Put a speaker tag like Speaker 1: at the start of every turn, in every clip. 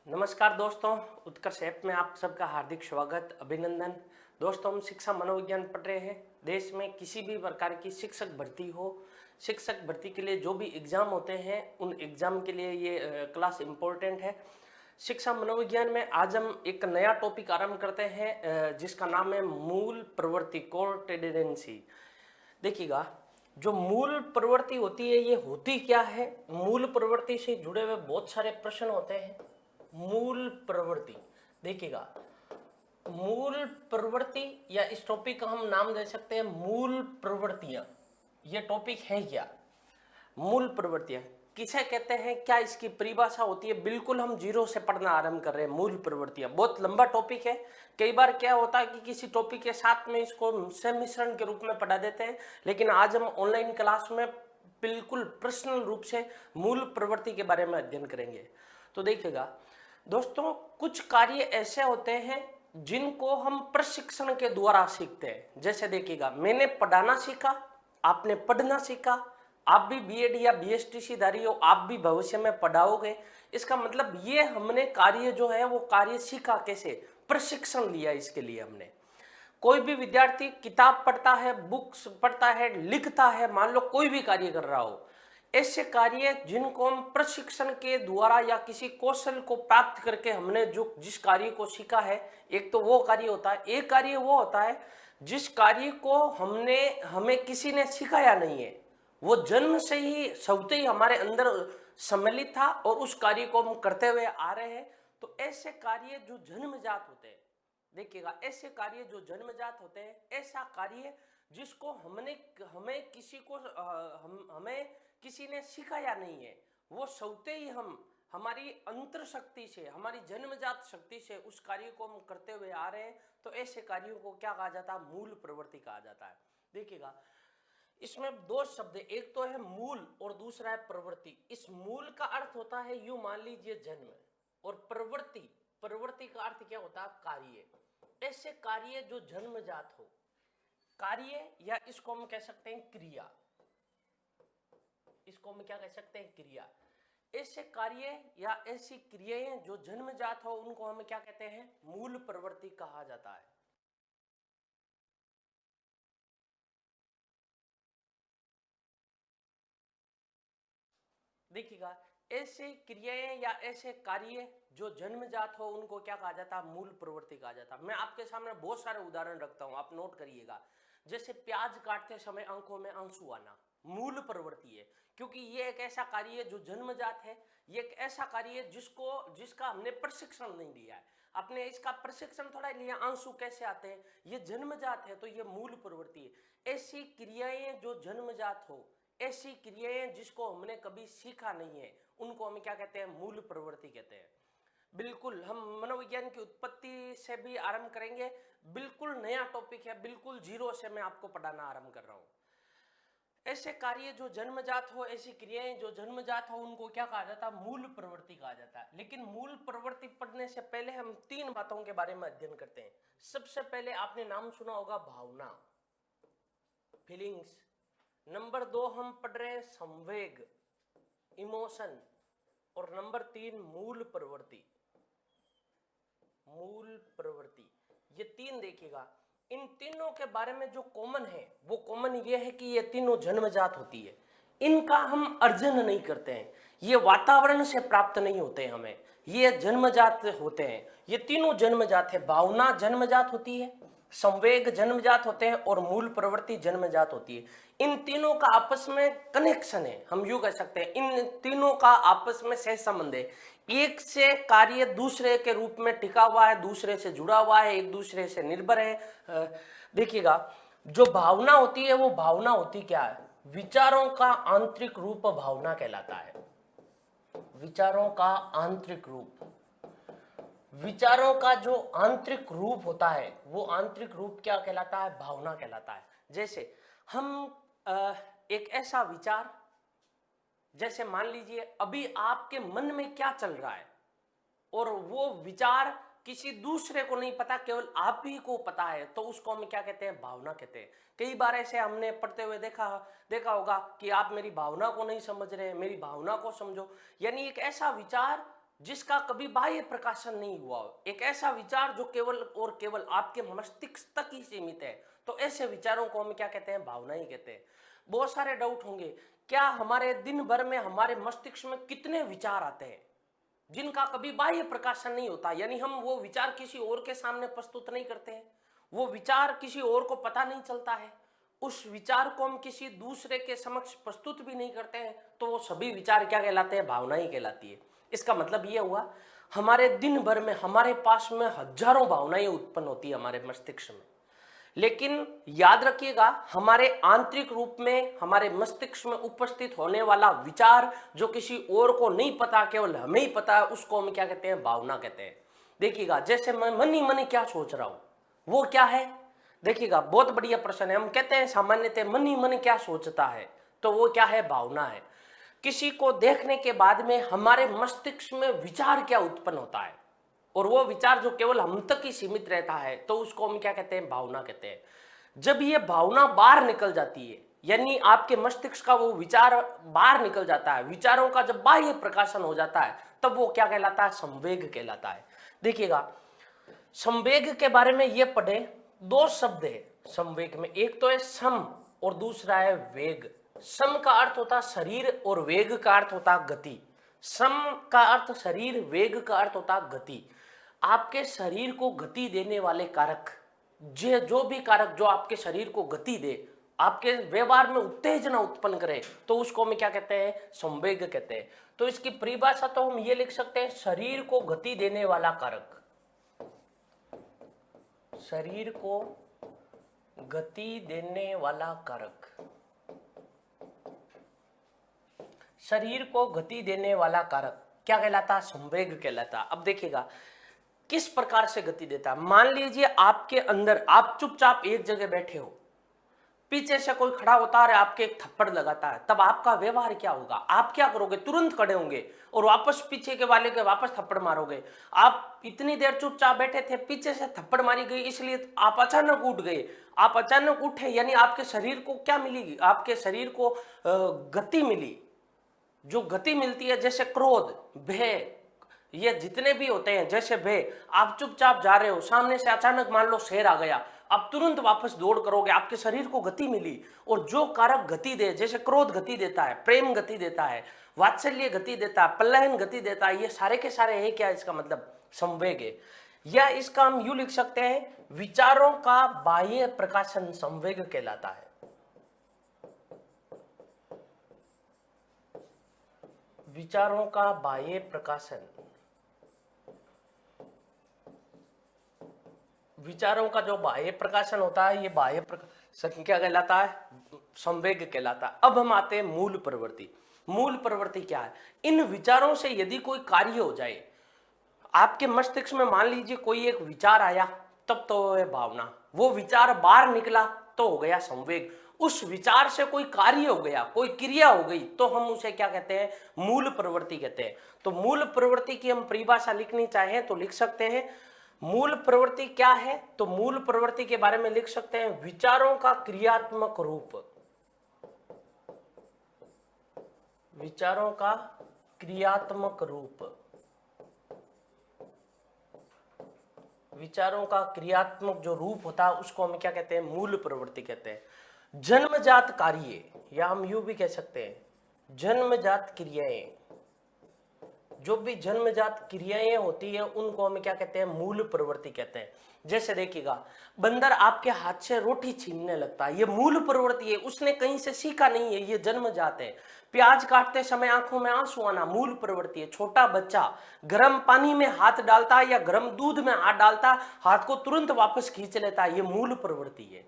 Speaker 1: नमस्कार दोस्तों, उत्कर्ष ऐप में आप सबका हार्दिक स्वागत, अभिनंदन। दोस्तों, हम शिक्षा मनोविज्ञान पढ़ रहे हैं। देश में किसी भी प्रकार की शिक्षक भर्ती हो, शिक्षक भर्ती के लिए जो भी एग्जाम होते हैं उन एग्जाम के लिए ये क्लास इम्पोर्टेंट है। शिक्षा मनोविज्ञान में आज हम एक नया टॉपिक आरंभ करते हैं जिसका नाम है मूल प्रवृत्ति, कोर टेंडेंसी। देखिएगा, जो मूल प्रवृत्ति होती है ये होती क्या है। मूल प्रवृत्ति से जुड़े हुए बहुत सारे प्रश्न होते हैं। मूल प्रवृत्ति, देखिएगा, मूल प्रवृत्ति या इस टॉपिक का हम नाम दे सकते हैं मूल प्रवृत्तियां। ये टॉपिक है क्या? मूल प्रवृत्तियां किसे कहते हैं, क्या इसकी परिभाषा होती है? बिल्कुल हम जीरो से पढ़ना आरंभ कर रहे हैं। मूल प्रवृत्तियां बहुत लंबा टॉपिक है। कई बार क्या होता है कि किसी टॉपिक के साथ में इसको सम्मिश्रण के रूप में पढ़ा देते हैं, लेकिन आज हम ऑनलाइन क्लास में बिल्कुल पर्सनल रूप से मूल प्रवृत्ति के बारे में अध्ययन करेंगे। तो देखिएगा दोस्तों, कुछ कार्य ऐसे होते हैं जिनको हम प्रशिक्षण के द्वारा सीखते हैं। जैसे देखिएगा, मैंने पढ़ाना सीखा, आपने पढ़ना सीखा, आप भी बीएड या बीएसटीसी धारी हो, आप भी भविष्य में पढ़ाओगे। इसका मतलब ये हमने कार्य जो है वो कार्य सीखा कैसे? प्रशिक्षण लिया इसके लिए हमने। कोई भी विद्यार्थी किताब पढ़ता है, बुक्स पढ़ता है, लिखता है, मान लो कोई भी कार्य कर रहा हो, ऐसे कार्य जिनको हम प्रशिक्षण के द्वारा या किसी कौशल को प्राप्त करके हमने जो जिस कार्य को सीखा है, एक तो वो कार्य होता है। एक कार्य वो होता है जिस कार्य को हमें किसी ने सिखाया नहीं है, वो जन्म से ही स्वतः ही हमारे अंदर सम्मिलित था और उस कार्य को हम करते हुए आ रहे हैं। तो ऐसे कार्य जो जन्मजात होते हैं, देखिएगा, ऐसे कार्य जो जन्मजात होते हैं, ऐसा कार्य जिसको हमें किसी ने सिखाया नहीं है, वो स्वतः ही हम हमारी अंतर शक्ति से, हमारी जन्मजात शक्ति से उस कार्य को हम करते हुए आ रहे हैं। तो ऐसे कार्यों को क्या कहा जाता है? मूल प्रवृत्ति कहा जाता है। देखिएगा, इसमें दो शब्द है, एक तो है मूल और दूसरा है प्रवृत्ति। इस मूल का अर्थ होता है, यूं मान लीजिए जन्म, और प्रवृत्ति का अर्थ क्या होता है? कार्य। ऐसे कार्य जो जन्मजात हो, कार्य, या इसको हम कह सकते हैं क्रिया। इसको हम क्या कह सकते हैं? क्रिया। ऐसे कार्य या ऐसी क्रियाएं जो जन्मजात हो, उनको हम क्या कहते हैं? मूल प्रवृत्ति कहा जाता है। देखिएगा, ऐसे क्रियाएं या ऐसे कार्य जो जन्मजात हो, उनको क्या कहा जाता है? मूल प्रवृत्ति कहा जाता है। मैं आपके सामने बहुत सारे उदाहरण रखता हूं, आप नोट करिएगा। जैसे प्याज काटते समय आंखों में आंसू आना, मूल प्रवृत्ति है, क्योंकि ये एक ऐसा कार्य है जो जन्मजात है। ये एक ऐसा कार्य है जिसका हमने प्रशिक्षण नहीं लिया है। आपने इसका प्रशिक्षण थोड़ा लिया, आंसू कैसे आते हैं, ये जन्मजात है, तो ये मूल प्रवृत्ति है। ऐसी क्रियाएं जो जन्मजात हो, ऐसी क्रियाएं जिसको हमने कभी सीखा नहीं है, उनको हम क्या कहते हैं? मूल प्रवृत्ति कहते हैं। बिल्कुल, हम मनोविज्ञान की उत्पत्ति से भी आरंभ करेंगे। बिल्कुल नया टॉपिक है, बिल्कुल जीरो से मैं आपको पढ़ाना आरंभ कर रहा हूं। ऐसे कार्य जो जन्मजात हो, ऐसी क्रियाएं जो जन्मजात हो, उनको क्या कहा जाता है? मूल प्रवृत्ति कहा जाता है। लेकिन मूल प्रवृत्ति पढ़ने से पहले हम तीन बातों के बारे में अध्ययन करते हैं। सबसे पहले आपने नाम सुना होगा भावना, फीलिंग्स। नंबर दो हम पढ़ रहे हैं संवेग, इमोशन। और नंबर तीन मूल प्रवृत्ति। मूल प्रवृत्ति, ये तीन देखिएगा। इन तीनों के बारे में जो कॉमन है, वो कॉमन ये है कि ये तीनों जन्मजात होती है। इनका हम अर्जन नहीं करते हैं, ये वातावरण से प्राप्त नहीं होते हैं हमें, ये जन्मजात होते हैं। ये तीनों जन्मजात है। भावना जन्मजात होती है, संवेग जन्मजात होते हैं और मूल प्रवृत्ति जन्मजात होती है। इन तीनों का आपस में कनेक्शन है, हम यूं कह सकते हैं इन तीनों का आपस में सह संबंध है। एक से कार्य दूसरे के रूप में टिका हुआ है, दूसरे से जुड़ा हुआ है, एक दूसरे से निर्भर है। देखिएगा, जो भावना होती है वो भावना होती क्या है? विचारों का आंतरिक रूप भावना कहलाता है। विचारों का आंतरिक रूप, विचारों का जो आंतरिक रूप होता है, वो आंतरिक रूप क्या कहलाता है? भावना कहलाता है। जैसे हम एक ऐसा विचार, जैसे मान लीजिए अभी आपके मन में क्या चल रहा है, और वो विचार किसी दूसरे को नहीं पता, केवल आप ही को पता है, तो उसको हम क्या कहते हैं? भावना कहते हैं। कई बार ऐसे हमने पढ़ते हुए देखा होगा कि आप मेरी भावना को नहीं समझ रहे, मेरी भावना को समझो। यानी एक ऐसा विचार जिसका कभी बाह्य प्रकाशन नहीं हुआ हो, एक ऐसा विचार जो केवल और केवल आपके मस्तिष्क तक ही सीमित है, तो ऐसे विचारों को हम क्या कहते हैं? भावनाएं कहते हैं। बहुत सारे डाउट होंगे, क्या हमारे दिन भर में हमारे मस्तिष्क में कितने विचार आते हैं जिनका कभी बाह्य प्रकाशन नहीं होता, यानी हम वो विचार किसी और के सामने प्रस्तुत नहीं करते हैं, वो विचार किसी और को पता नहीं चलता है, उस विचार को हम किसी दूसरे के समक्ष प्रस्तुत भी नहीं करते हैं, तो वो सभी विचार क्या कहलाते हैं? भावनाएं कहलाती है। इसका मतलब ये हुआ, हमारे दिन भर में हमारे पास में हजारों भावनाएं उत्पन्न होती है हमारे मस्तिष्क में, लेकिन याद रखिएगा, हमारे आंतरिक रूप में हमारे मस्तिष्क में उपस्थित होने वाला विचार जो किसी और को नहीं पता, केवल हमें ही पता है, उसको हम क्या कहते हैं? भावना कहते हैं। देखिएगा, जैसे मैं मन ही मन क्या सोच रहा हूं, वो क्या है? देखिएगा, बहुत बढ़िया प्रश्न है। हम कहते हैं सामान्यतः मन ही मन क्या सोचता है, तो वो क्या है? भावना है। किसी को देखने के बाद में हमारे मस्तिष्क में विचार क्या उत्पन्न होता है, और वो विचार जो केवल हम तक ही सीमित रहता है, तो उसको हम क्या कहते हैं? भावना कहते हैं। जब ये भावना बाहर निकल जाती है, यानी आपके मस्तिष्क का वो विचार बाहर निकल जाता है, विचारों का जब बाह्य प्रकाशन हो जाता है, तब वो क्या कहलाता है? संवेग कहलाता है। देखिएगा, संवेग के बारे में ये पढ़े, दो शब्द है संवेग में, एक तो है सम और दूसरा है वेग। सम का अर्थ होता शरीर और वेग का अर्थ होता गति। सम का अर्थ शरीर, वेग का अर्थ होता गति। आपके शरीर को गति देने वाले कारक, जो भी कारक जो आपके शरीर को गति दे, आपके व्यवहार में उत्तेजना उत्पन्न करे, तो उसको हम क्या कहते हैं? संवेग कहते हैं। तो इसकी परिभाषा तो हम ये लिख सकते हैं, शरीर को गति देने वाला कारक। शरीर को गति देने वाला कारक, शरीर को गति देने वाला कारक क्या कहलाता? संवेग कहलाता। अब देखिएगा, किस प्रकार से गति देता है। मान लीजिए आपके अंदर, आप चुपचाप एक जगह बैठे हो, पीछे से कोई खड़ा होता है, आपके एक थप्पड़ लगाता है, तब आपका व्यवहार क्या होगा? आप क्या करोगे? तुरंत खड़े होंगे और वापस पीछे के वाले के वापस थप्पड़ मारोगे। आप इतनी देर चुपचाप बैठे थे, पीछे से थप्पड़ मारी गई, इसलिए आप अचानक उठ गए। आप अचानक उठे, यानी आपके शरीर को क्या मिली? आपके शरीर को गति मिली। जो गति मिलती है, जैसे क्रोध, भय, ये जितने भी होते हैं, जैसे भय, आप चुपचाप जा रहे हो, सामने से अचानक मान लो शेर आ गया, आप तुरंत वापस दौड़ करोगे, आपके शरीर को गति मिली। और जो कारक गति दे, जैसे क्रोध गति देता है, प्रेम गति देता है, वात्सल्य गति देता है, पलायन गति देता है, ये सारे के सारे है क्या? इसका मतलब संवेग है। या इसका हम यूं लिख सकते हैं, विचारों का बाह्य प्रकाशन संवेग कहलाता है। विचारों का बाह्य प्रकाशन, विचारों का जो बाह्य प्रकाशन होता है, ये बाह्य प्रकाशन क्या कहलाता है? संवेग कहलाता है। अब हम आते हैं मूल प्रवृत्ति। मूल प्रवृत्ति क्या है? इन विचारों से यदि कोई कार्य हो जाए, आपके मस्तिष्क में मान लीजिए कोई एक विचार आया, तब तो है भावना। वो विचार बाहर निकला तो हो गया संवेग। उस विचार से कोई कार्य हो गया, कोई क्रिया हो गई, तो हम उसे क्या कहते हैं? मूल प्रवृत्ति कहते हैं। तो मूल प्रवृत्ति की हम परिभाषा लिखनी चाहें तो लिख सकते हैं, मूल प्रवृत्ति क्या है? तो मूल प्रवृत्ति के बारे में लिख सकते हैं, विचारों का क्रियात्मक रूप। विचारों का क्रियात्मक रूप, विचारों का क्रियात्मक जो रूप होता है, उसको हम क्या कहते हैं? मूल प्रवृत्ति कहते हैं। जन्मजात कार्य, या हम यूं भी कह सकते हैं जन्मजात क्रियाएं, जो भी जन्मजात क्रियाएं होती है, उनको हम क्या कहते हैं? मूल प्रवृत्ति कहते हैं। जैसे देखिएगा, बंदर आपके हाथ से रोटी छीनने लगता है, ये मूल प्रवृत्ति है, उसने कहीं से सीखा नहीं है, ये जन्मजात है। प्याज काटते समय आंखों में आंसू आना, मूल प्रवृत्ति है। छोटा बच्चा गर्म पानी में हाथ डालता है या गर्म दूध में हाथ डालता है, हाथ को तुरंत वापस खींच लेता है, ये मूल प्रवृत्ति है।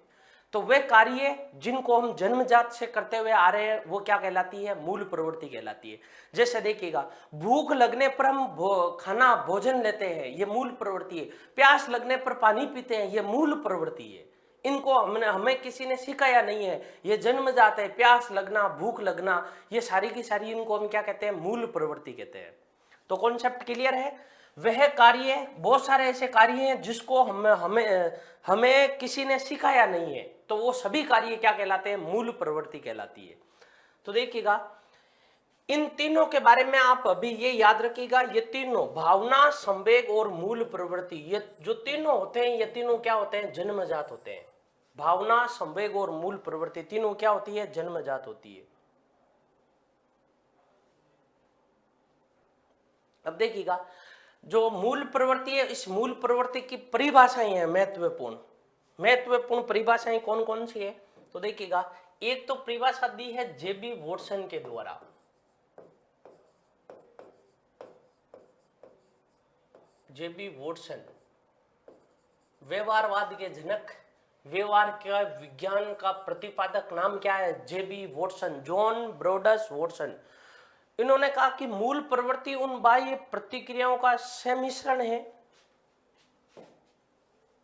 Speaker 1: तो वे कार्य जिनको हम जन्मजात से करते हुए आ रहे हैं, वो क्या कहलाती है? मूल प्रवृत्ति कहलाती है। जैसे देखिएगा, भूख लगने पर हम खाना भोजन लेते हैं, ये मूल प्रवृत्ति है। प्यास लगने पर पानी पीते हैं, ये मूल प्रवृत्ति है। इनको हमें किसी ने सिखाया नहीं है, ये जन्मजात है। प्यास लगना, भूख लगना, ये सारी की सारी इनको हम क्या कहते हैं? मूल प्रवृत्ति कहते हैं। तो कॉन्सेप्ट क्लियर है? वह कार्य, बहुत सारे ऐसे कार्य हैं जिसको हमें किसी ने सिखाया नहीं है, तो वो सभी कार्य क्या कहलाते हैं? मूल प्रवृत्ति कहलाती है। तो देखिएगा, इन तीनों के बारे में आप अभी ये याद रखिएगा, ये तीनों भावना, संवेग और मूल प्रवृत्ति, ये जो तीनों होते हैं, ये तीनों क्या होते हैं? जन्मजात होते हैं। भावना, संवेग और मूल प्रवृत्ति तीनों क्या होती है? जन्मजात होती है। अब देखिएगा, जो मूल प्रवृत्ति है, इस मूल प्रवृत्ति की परिभाषाएं हैं महत्वपूर्ण। महत्वपूर्ण परिभाषाएं कौन कौन सी है? तो देखिएगा, एक तो परिभाषा दी है जेबी वॉटसन के द्वारा। जेबी वॉटसन व्यवहारवाद के जनक, व्यवहार का विज्ञान का प्रतिपादक नाम क्या है? जेबी वॉटसन, जॉन ब्रोडस वॉटसन। इन्होंने कहा कि मूल प्रवृत्ति उन बाह्य प्रतिक्रियाओं का सम्मिश्रण है।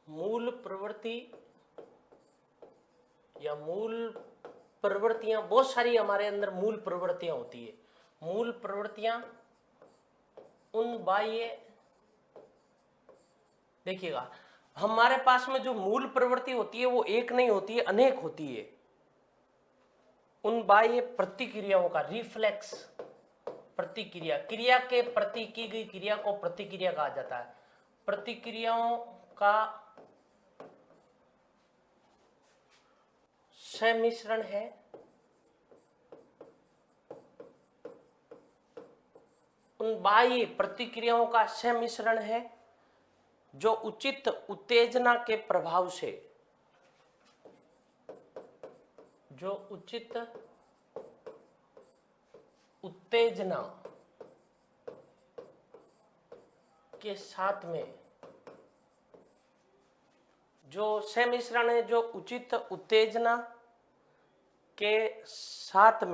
Speaker 1: मूल प्रवृत्ति या मूल प्रवृत्तियां, बहुत सारी हमारे अंदर मूल प्रवृत्तियां होती है। मूल प्रवृत्तियां उन बाह्य, देखिएगा, हमारे पास में जो मूल प्रवृत्ति होती है वो एक नहीं होती है, अनेक होती है। उन बाह्य प्रतिक्रियाओं का, रिफ्लेक्स प्रतिक्रिया, क्रिया के प्रति की गई क्रिया को प्रतिक्रिया कहा जाता है। प्रतिक्रियाओं का सम्मिश्रण है उन बाह्य प्रतिक्रियाओं का सम्मिश्रण है जो उचित उत्तेजना के प्रभाव से, जो उचित उत्तेजना के साथ में, जो सम्मिश्रण है जो उचित उत्तेजना के साथ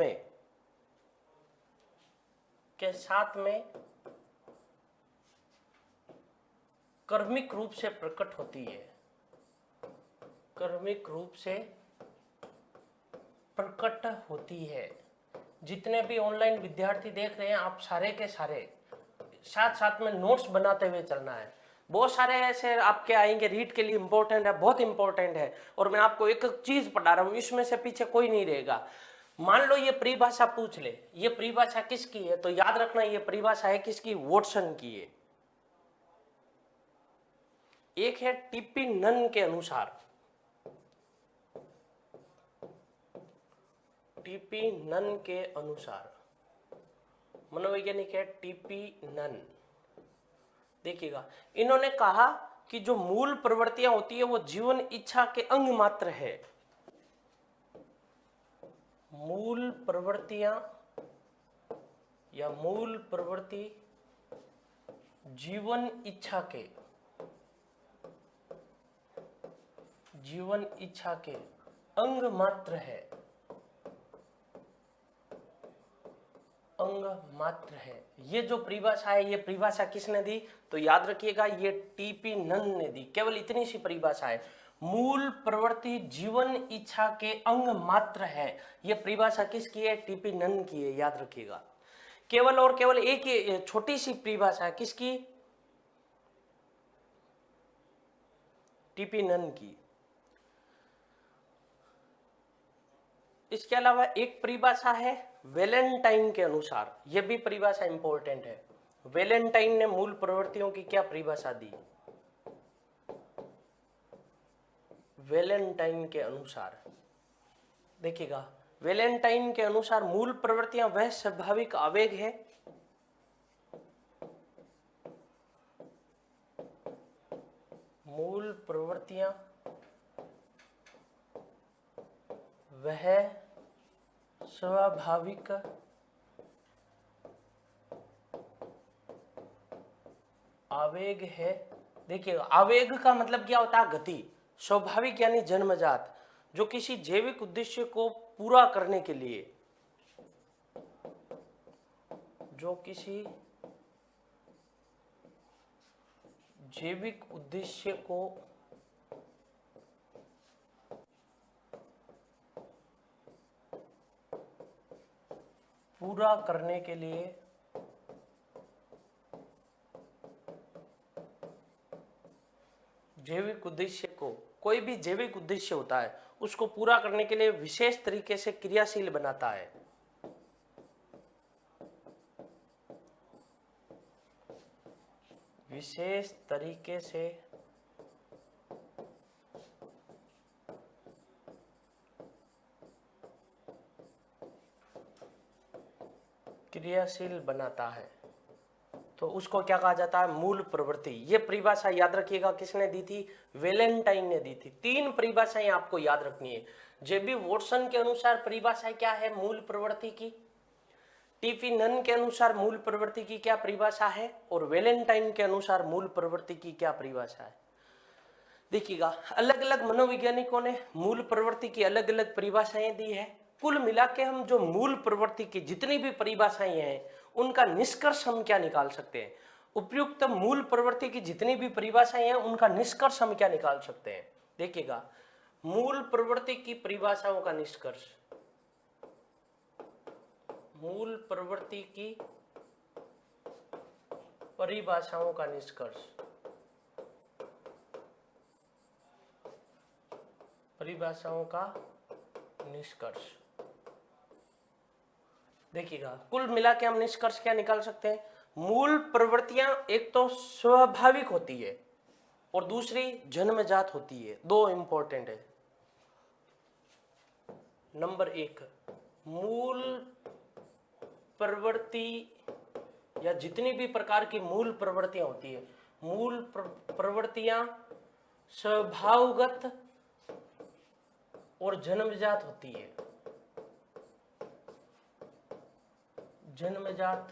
Speaker 1: में क्रमिक रूप से प्रकट होती है। क्रमिक रूप से प्रकट होती है। जितने भी ऑनलाइन विद्यार्थी देख रहे हैं, आप सारे के सारे साथ साथ में नोट्स बनाते हुए चलना है। बहुत सारे ऐसे आपके आएंगे, रीड के लिए इंपॉर्टेंट है, बहुत इंपॉर्टेंट है, और मैं आपको एक एक चीज पढ़ा रहा हूं, इसमें से पीछे कोई नहीं रहेगा। मान लो ये परिभाषा पूछ ले, ये परिभाषा किसकी है? तो याद रखना, ये परिभाषा है किसकी? वॉटसन की है। एक है टीपी नन के अनुसार, टीपी नन के अनुसार, मनोवैज्ञानिक है टीपी नन। देखिएगा, इन्होंने कहा कि जो मूल प्रवृत्तियां होती है वो जीवन इच्छा के अंग मात्र है। मूल प्रवृत्तियां या मूल प्रवृत्ति जीवन इच्छा के अंग मात्र है, अंग मात्र है। ये जो परिभाषा है, ये परिभाषा किसने दी? तो याद रखिएगा, ये टीपी नन ने दी। केवल इतनी सी परिभाषा है, मूल प्रवृत्ति जीवन इच्छा के अंग मात्र है। ये परिभाषा किसकी है? टीपी नन की है, याद रखिएगा। केवल और केवल एक ही छोटी सी परिभाषा है, किसकी? टीपी नन की। इसके अलावा एक परिभाषा है वैलेंटाइन के अनुसार, यह भी परिभाषा इंपॉर्टेंट है। वैलेंटाइन ने मूल प्रवृत्तियों की क्या परिभाषा दी? वैलेंटाइन के अनुसार, देखिएगा, वैलेंटाइन के अनुसार मूल प्रवृत्तियां वह स्वाभाविक आवेग है मूल प्रवृत्तियां वह स्वाभाविक आवेग है। देखिएगा, आवेग का मतलब क्या होता है? गति। स्वाभाविक यानी जन्मजात, जो किसी जैविक उद्देश्य को पूरा करने के लिए, जो किसी जैविक उद्देश्य को पूरा करने के लिए जैविक उद्देश्य को, कोई भी जैविक उद्देश्य होता है उसको पूरा करने के लिए विशेष तरीके से क्रियाशील बनाता है। विशेष तरीके से क्रियाशील बनाता है, तो उसको क्या कहा जाता है? मूल प्रवृत्ति। ये परिभाषा याद रखिएगा, किसने दी थी? वेलेंटाइन ने दी थी। 3 परिभाषाएं आपको याद रखनी है। जेबी वॉटसन के अनुसार परिभाषा क्या है मूल प्रवृत्ति की, टीपी नन के अनुसार मूल प्रवृत्ति की क्या परिभाषा है, और वेलेंटाइन के अनुसार मूल प्रवृत्ति की क्या परिभाषा है। देखिएगा, अलग अलग मनोवैज्ञानिकों ने मूल प्रवृत्ति की अलग अलग परिभाषाएं दी है। कुल मिला के हम जो मूल प्रवृत्ति की जितनी भी परिभाषाएं हैं उनका निष्कर्ष हम क्या निकाल सकते हैं? उपयुक्त मूल प्रवृत्ति की जितनी भी परिभाषाएं हैं उनका निष्कर्ष हम क्या निकाल सकते हैं? देखिएगा, मूल प्रवृत्ति की परिभाषाओं का निष्कर्ष, मूल प्रवृत्ति की परिभाषाओं का निष्कर्ष, परिभाषाओं का निष्कर्ष। देखिएगा, कुल मिला के हम निष्कर्ष क्या निकाल सकते हैं? मूल प्रवृत्तियां एक तो स्वाभाविक होती है और दूसरी जन्मजात होती है। 2 इंपॉर्टेंट है। नंबर 1, मूल प्रवृत्ति या जितनी भी प्रकार की मूल प्रवृत्तियां होती है, मूल प्रवृत्तियां स्वभावगत और जन्मजात होती है, जन्मजात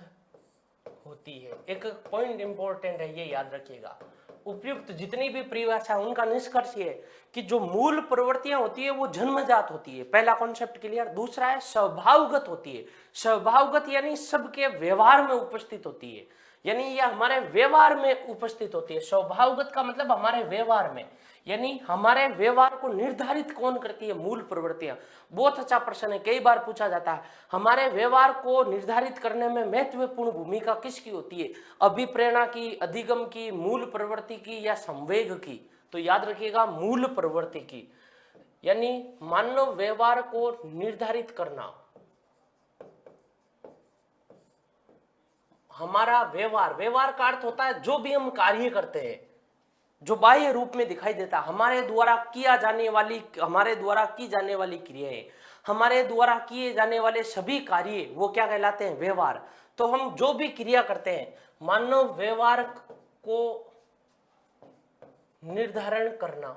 Speaker 1: होती है। एक पॉइंट इंपॉर्टेंट है, ये याद रखिएगा। उपयुक्त जितनी भी परिभाषा उनका निष्कर्ष ये है कि जो मूल प्रवृत्तियां होती है वो जन्मजात होती है। पहला कॉन्सेप्ट क्लियर। दूसरा है स्वभावगत होती है। स्वभावगत यानी सबके व्यवहार में उपस्थित होती है, यानी ये हमारे व्यवहार में उपस्थित होती है। स्वभावगत का मतलब हमारे व्यवहार में, यानी हमारे व्यवहार को निर्धारित कौन करती है? मूल प्रवृत्तियां। बहुत अच्छा प्रश्न है, कई बार पूछा जाता है, हमारे व्यवहार को निर्धारित करने में महत्वपूर्ण भूमिका किसकी होती है? अभिप्रेरणा की, अधिगम की, मूल प्रवृत्ति की या संवेग की? तो याद रखिएगा, मूल प्रवृत्ति की, यानी मानव व्यवहार को निर्धारित करना। हमारा व्यवहार, व्यवहार का अर्थ होता है जो भी हम कार्य करते हैं, जो बाह्य रूप में दिखाई देता, हमारे द्वारा किया जाने वाली, हमारे द्वारा की जाने वाली क्रियाएं, हमारे द्वारा किए जाने वाले सभी कार्य, वो क्या कहलाते हैं? व्यवहार। तो हम जो भी क्रिया करते हैं, मानव व्यवहार को निर्धारण करना,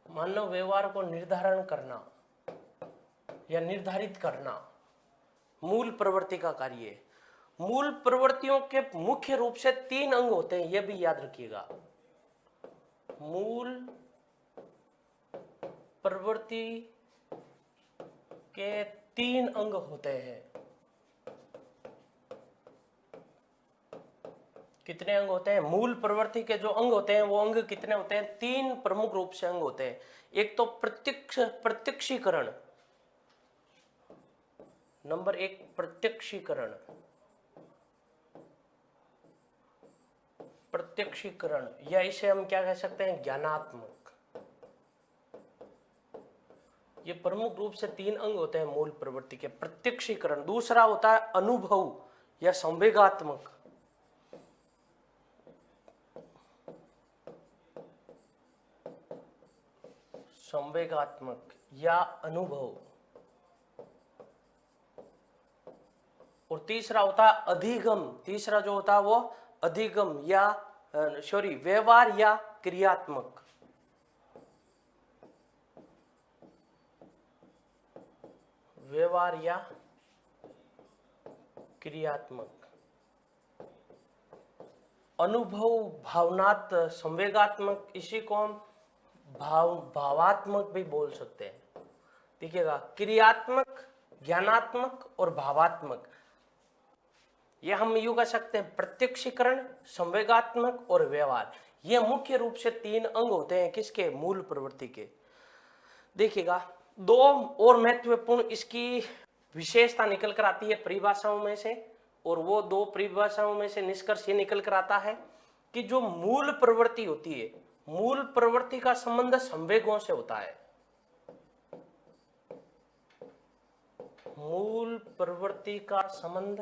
Speaker 1: मानव व्यवहार को निर्धारण करना या निर्धारित करना मूल प्रवृत्ति का कार्य है। मूल प्रवृत्तियों के मुख्य रूप से 3 अंग होते हैं, यह भी याद रखिएगा। मूल प्रवृत्ति के 3 अंग होते हैं। कितने अंग होते हैं? मूल प्रवृत्ति के जो अंग होते हैं वो अंग कितने होते हैं? 3 प्रमुख रूप से अंग होते हैं। एक तो प्रत्यक्षीकरण, नंबर 1 प्रत्यक्षीकरण, प्रत्यक्षीकरण, या इसे हम क्या कह सकते हैं? ज्ञानात्मक। ये प्रमुख रूप से 3 अंग होते हैं मूल प्रवृत्ति के। प्रत्यक्षीकरण। दूसरा होता है अनुभव या संवेगात्मक, संवेगात्मक या अनुभव। और तीसरा होता है अधिगम। तीसरा जो होता है वो अधिगम या व्यवहार या क्रियात्मक। व्यवहार या क्रियात्मक। अनुभव, भावनात्मक, संवेगात्मक, इसी को हम भावात्मक भी बोल सकते हैं। देखिएगा, क्रियात्मक, ज्ञानात्मक और भावात्मक, ये हम यूं कह सकते हैं प्रत्यक्षीकरण, संवेगात्मक और व्यवहार। ये मुख्य रूप से 3 अंग होते हैं किसके? मूल प्रवृत्ति के। देखिएगा, 2 और महत्वपूर्ण इसकी विशेषता निकल कर आती है परिभाषाओं में से, और वो 2 परिभाषाओं में से निष्कर्ष ये निकल कर आता है कि जो मूल प्रवृत्ति होती है, मूल प्रवृत्ति का संबंध संवेगों से होता है। मूल प्रवृत्ति का संबंध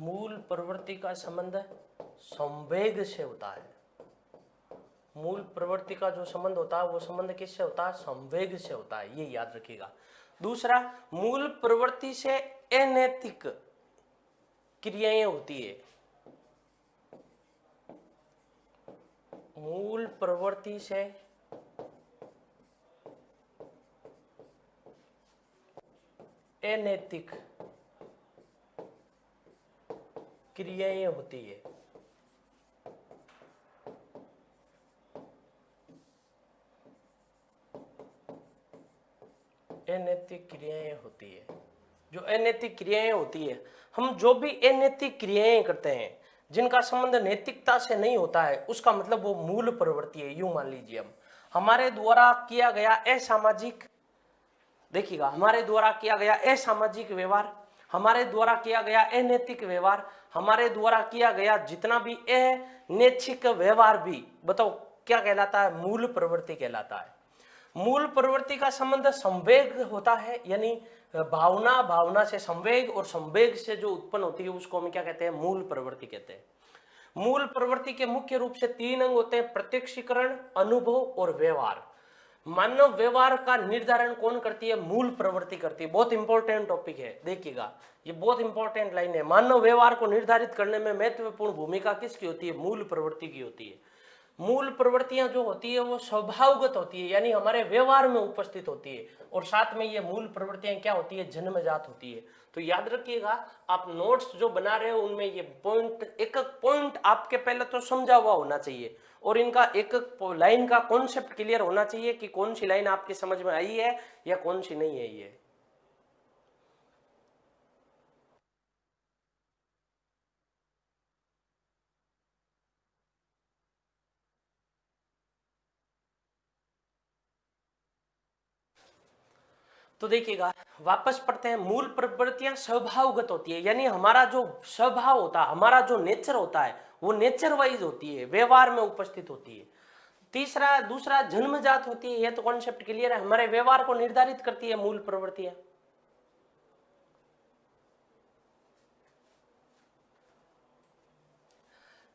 Speaker 1: मूल प्रवृत्ति का संबंध संवेग से होता है। मूल प्रवृत्ति का जो संबंध होता है वो संबंध किससे होता है? संवेग से होता है, ये याद रखिएगा। दूसरा, मूल प्रवृत्ति से अनैतिक क्रियाएं होती है। मूल प्रवृत्ति से अनैतिक क्रियाएं होती है। अनैतिक क्रियाएं होती है। जो अनैतिक क्रियाएं होती है, हम जो भी अनैतिक क्रियाएं करते हैं जिनका संबंध नैतिकता से नहीं होता है, उसका मतलब वो मूल प्रवृत्ति है। यूं मान लीजिए, हम हमारे द्वारा किया गया असामाजिक, देखिएगा, हमारे द्वारा किया गया असामाजिक व्यवहार, हमारे द्वारा किया गया अनैतिक व्यवहार, हमारे द्वारा किया गया जितना भी अनैच्छिक व्यवहार भी, बताओ क्या कहलाता है? मूल प्रवृत्ति कहलाता है। मूल प्रवृत्ति का संबंध संवेग होता है, यानी भावना, भावना से संवेग, और संवेग से जो उत्पन्न होती है उसको हम क्या कहते हैं? मूल प्रवृत्ति कहते हैं। मूल प्रवृत्ति के मुख्य रूप से 3 अंग होते हैं: प्रत्यक्षीकरण, अनुभव और व्यवहार। मानव व्यवहार का निर्धारण कौन करती है? मूल प्रवृत्ति करती है। बहुत इंपॉर्टेंट टॉपिक है, देखिएगा, ये बहुत इंपॉर्टेंट लाइन है। मानव व्यवहार को निर्धारित करने में महत्वपूर्ण भूमिका किसकी होती है? मूल प्रवृत्ति की होती है। मूल प्रवृत्तियां जो होती है वो स्वभावगत होती है, यानी हमारे व्यवहार में उपस्थित होती है, और साथ में ये मूल प्रवृत्तियां क्या होती है? जन्मजात होती है। तो याद रखिएगा, आप नोट्स जो बना रहे हो उनमें ये पॉइंट, एक एक पॉइंट आपके पहले तो समझा हुआ होना चाहिए, और इनका एक एक लाइन का कॉन्सेप्ट क्लियर होना चाहिए कि कौन सी लाइन आपकी समझ में आई है या कौन सी नहीं आई है। तो देखिएगा, वापस पढ़ते हैं। मूल प्रवृत्तियां स्वभावगत होती है, यानी हमारा जो स्वभाव होता है, हमारा जो नेचर होता है, वो नेचर वाइज होती है, व्यवहार में उपस्थित होती है। दूसरा जन्मजात होती है, ये तो कॉन्सेप्ट क्लियर है, हमारे व्यवहार को निर्धारित करती है मूल प्रवृत्तियां।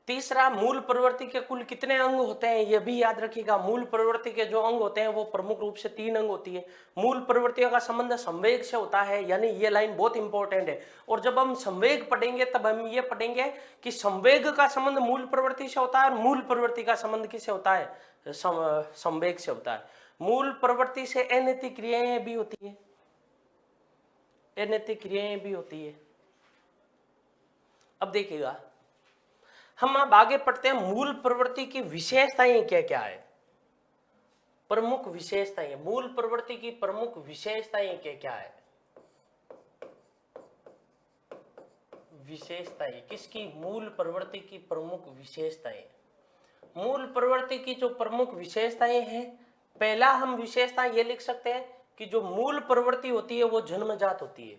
Speaker 1: तीसरा, मूल प्रवृत्ति के कुल कितने अंग होते हैं ये भी याद रखिएगा। मूल प्रवृत्ति के जो अंग होते हैं वो प्रमुख रूप से 3 अंग होती है। मूल प्रवृत्तियों का संबंध संवेग से होता है, यानी ये लाइन बहुत इंपॉर्टेंट है। और जब हम संवेग पढ़ेंगे तब हम ये पढ़ेंगे कि संवेग का संबंध मूल प्रवृत्ति से होता है, और मूल प्रवृत्ति का संबंध किससे होता है? संवेग से होता है। मूल प्रवृत्ति से अनैतिक क्रियाएं भी होती है, अनैतिक क्रियाएं भी होती है। अब देखिएगा, हम अब आगे पढ़ते हैं, मूल प्रवृत्ति की विशेषताएं क्या क्या है? प्रमुख विशेषताएं, मूल प्रवृत्ति की प्रमुख विशेषताएं क्या क्या है? विशेषताएं किसकी? मूल प्रवृत्ति की प्रमुख विशेषताएं। मूल प्रवृत्ति की जो प्रमुख विशेषताएं हैं, पहला हम विशेषता ये लिख सकते हैं कि जो मूल प्रवृत्ति होती है वो जन्मजात होती है।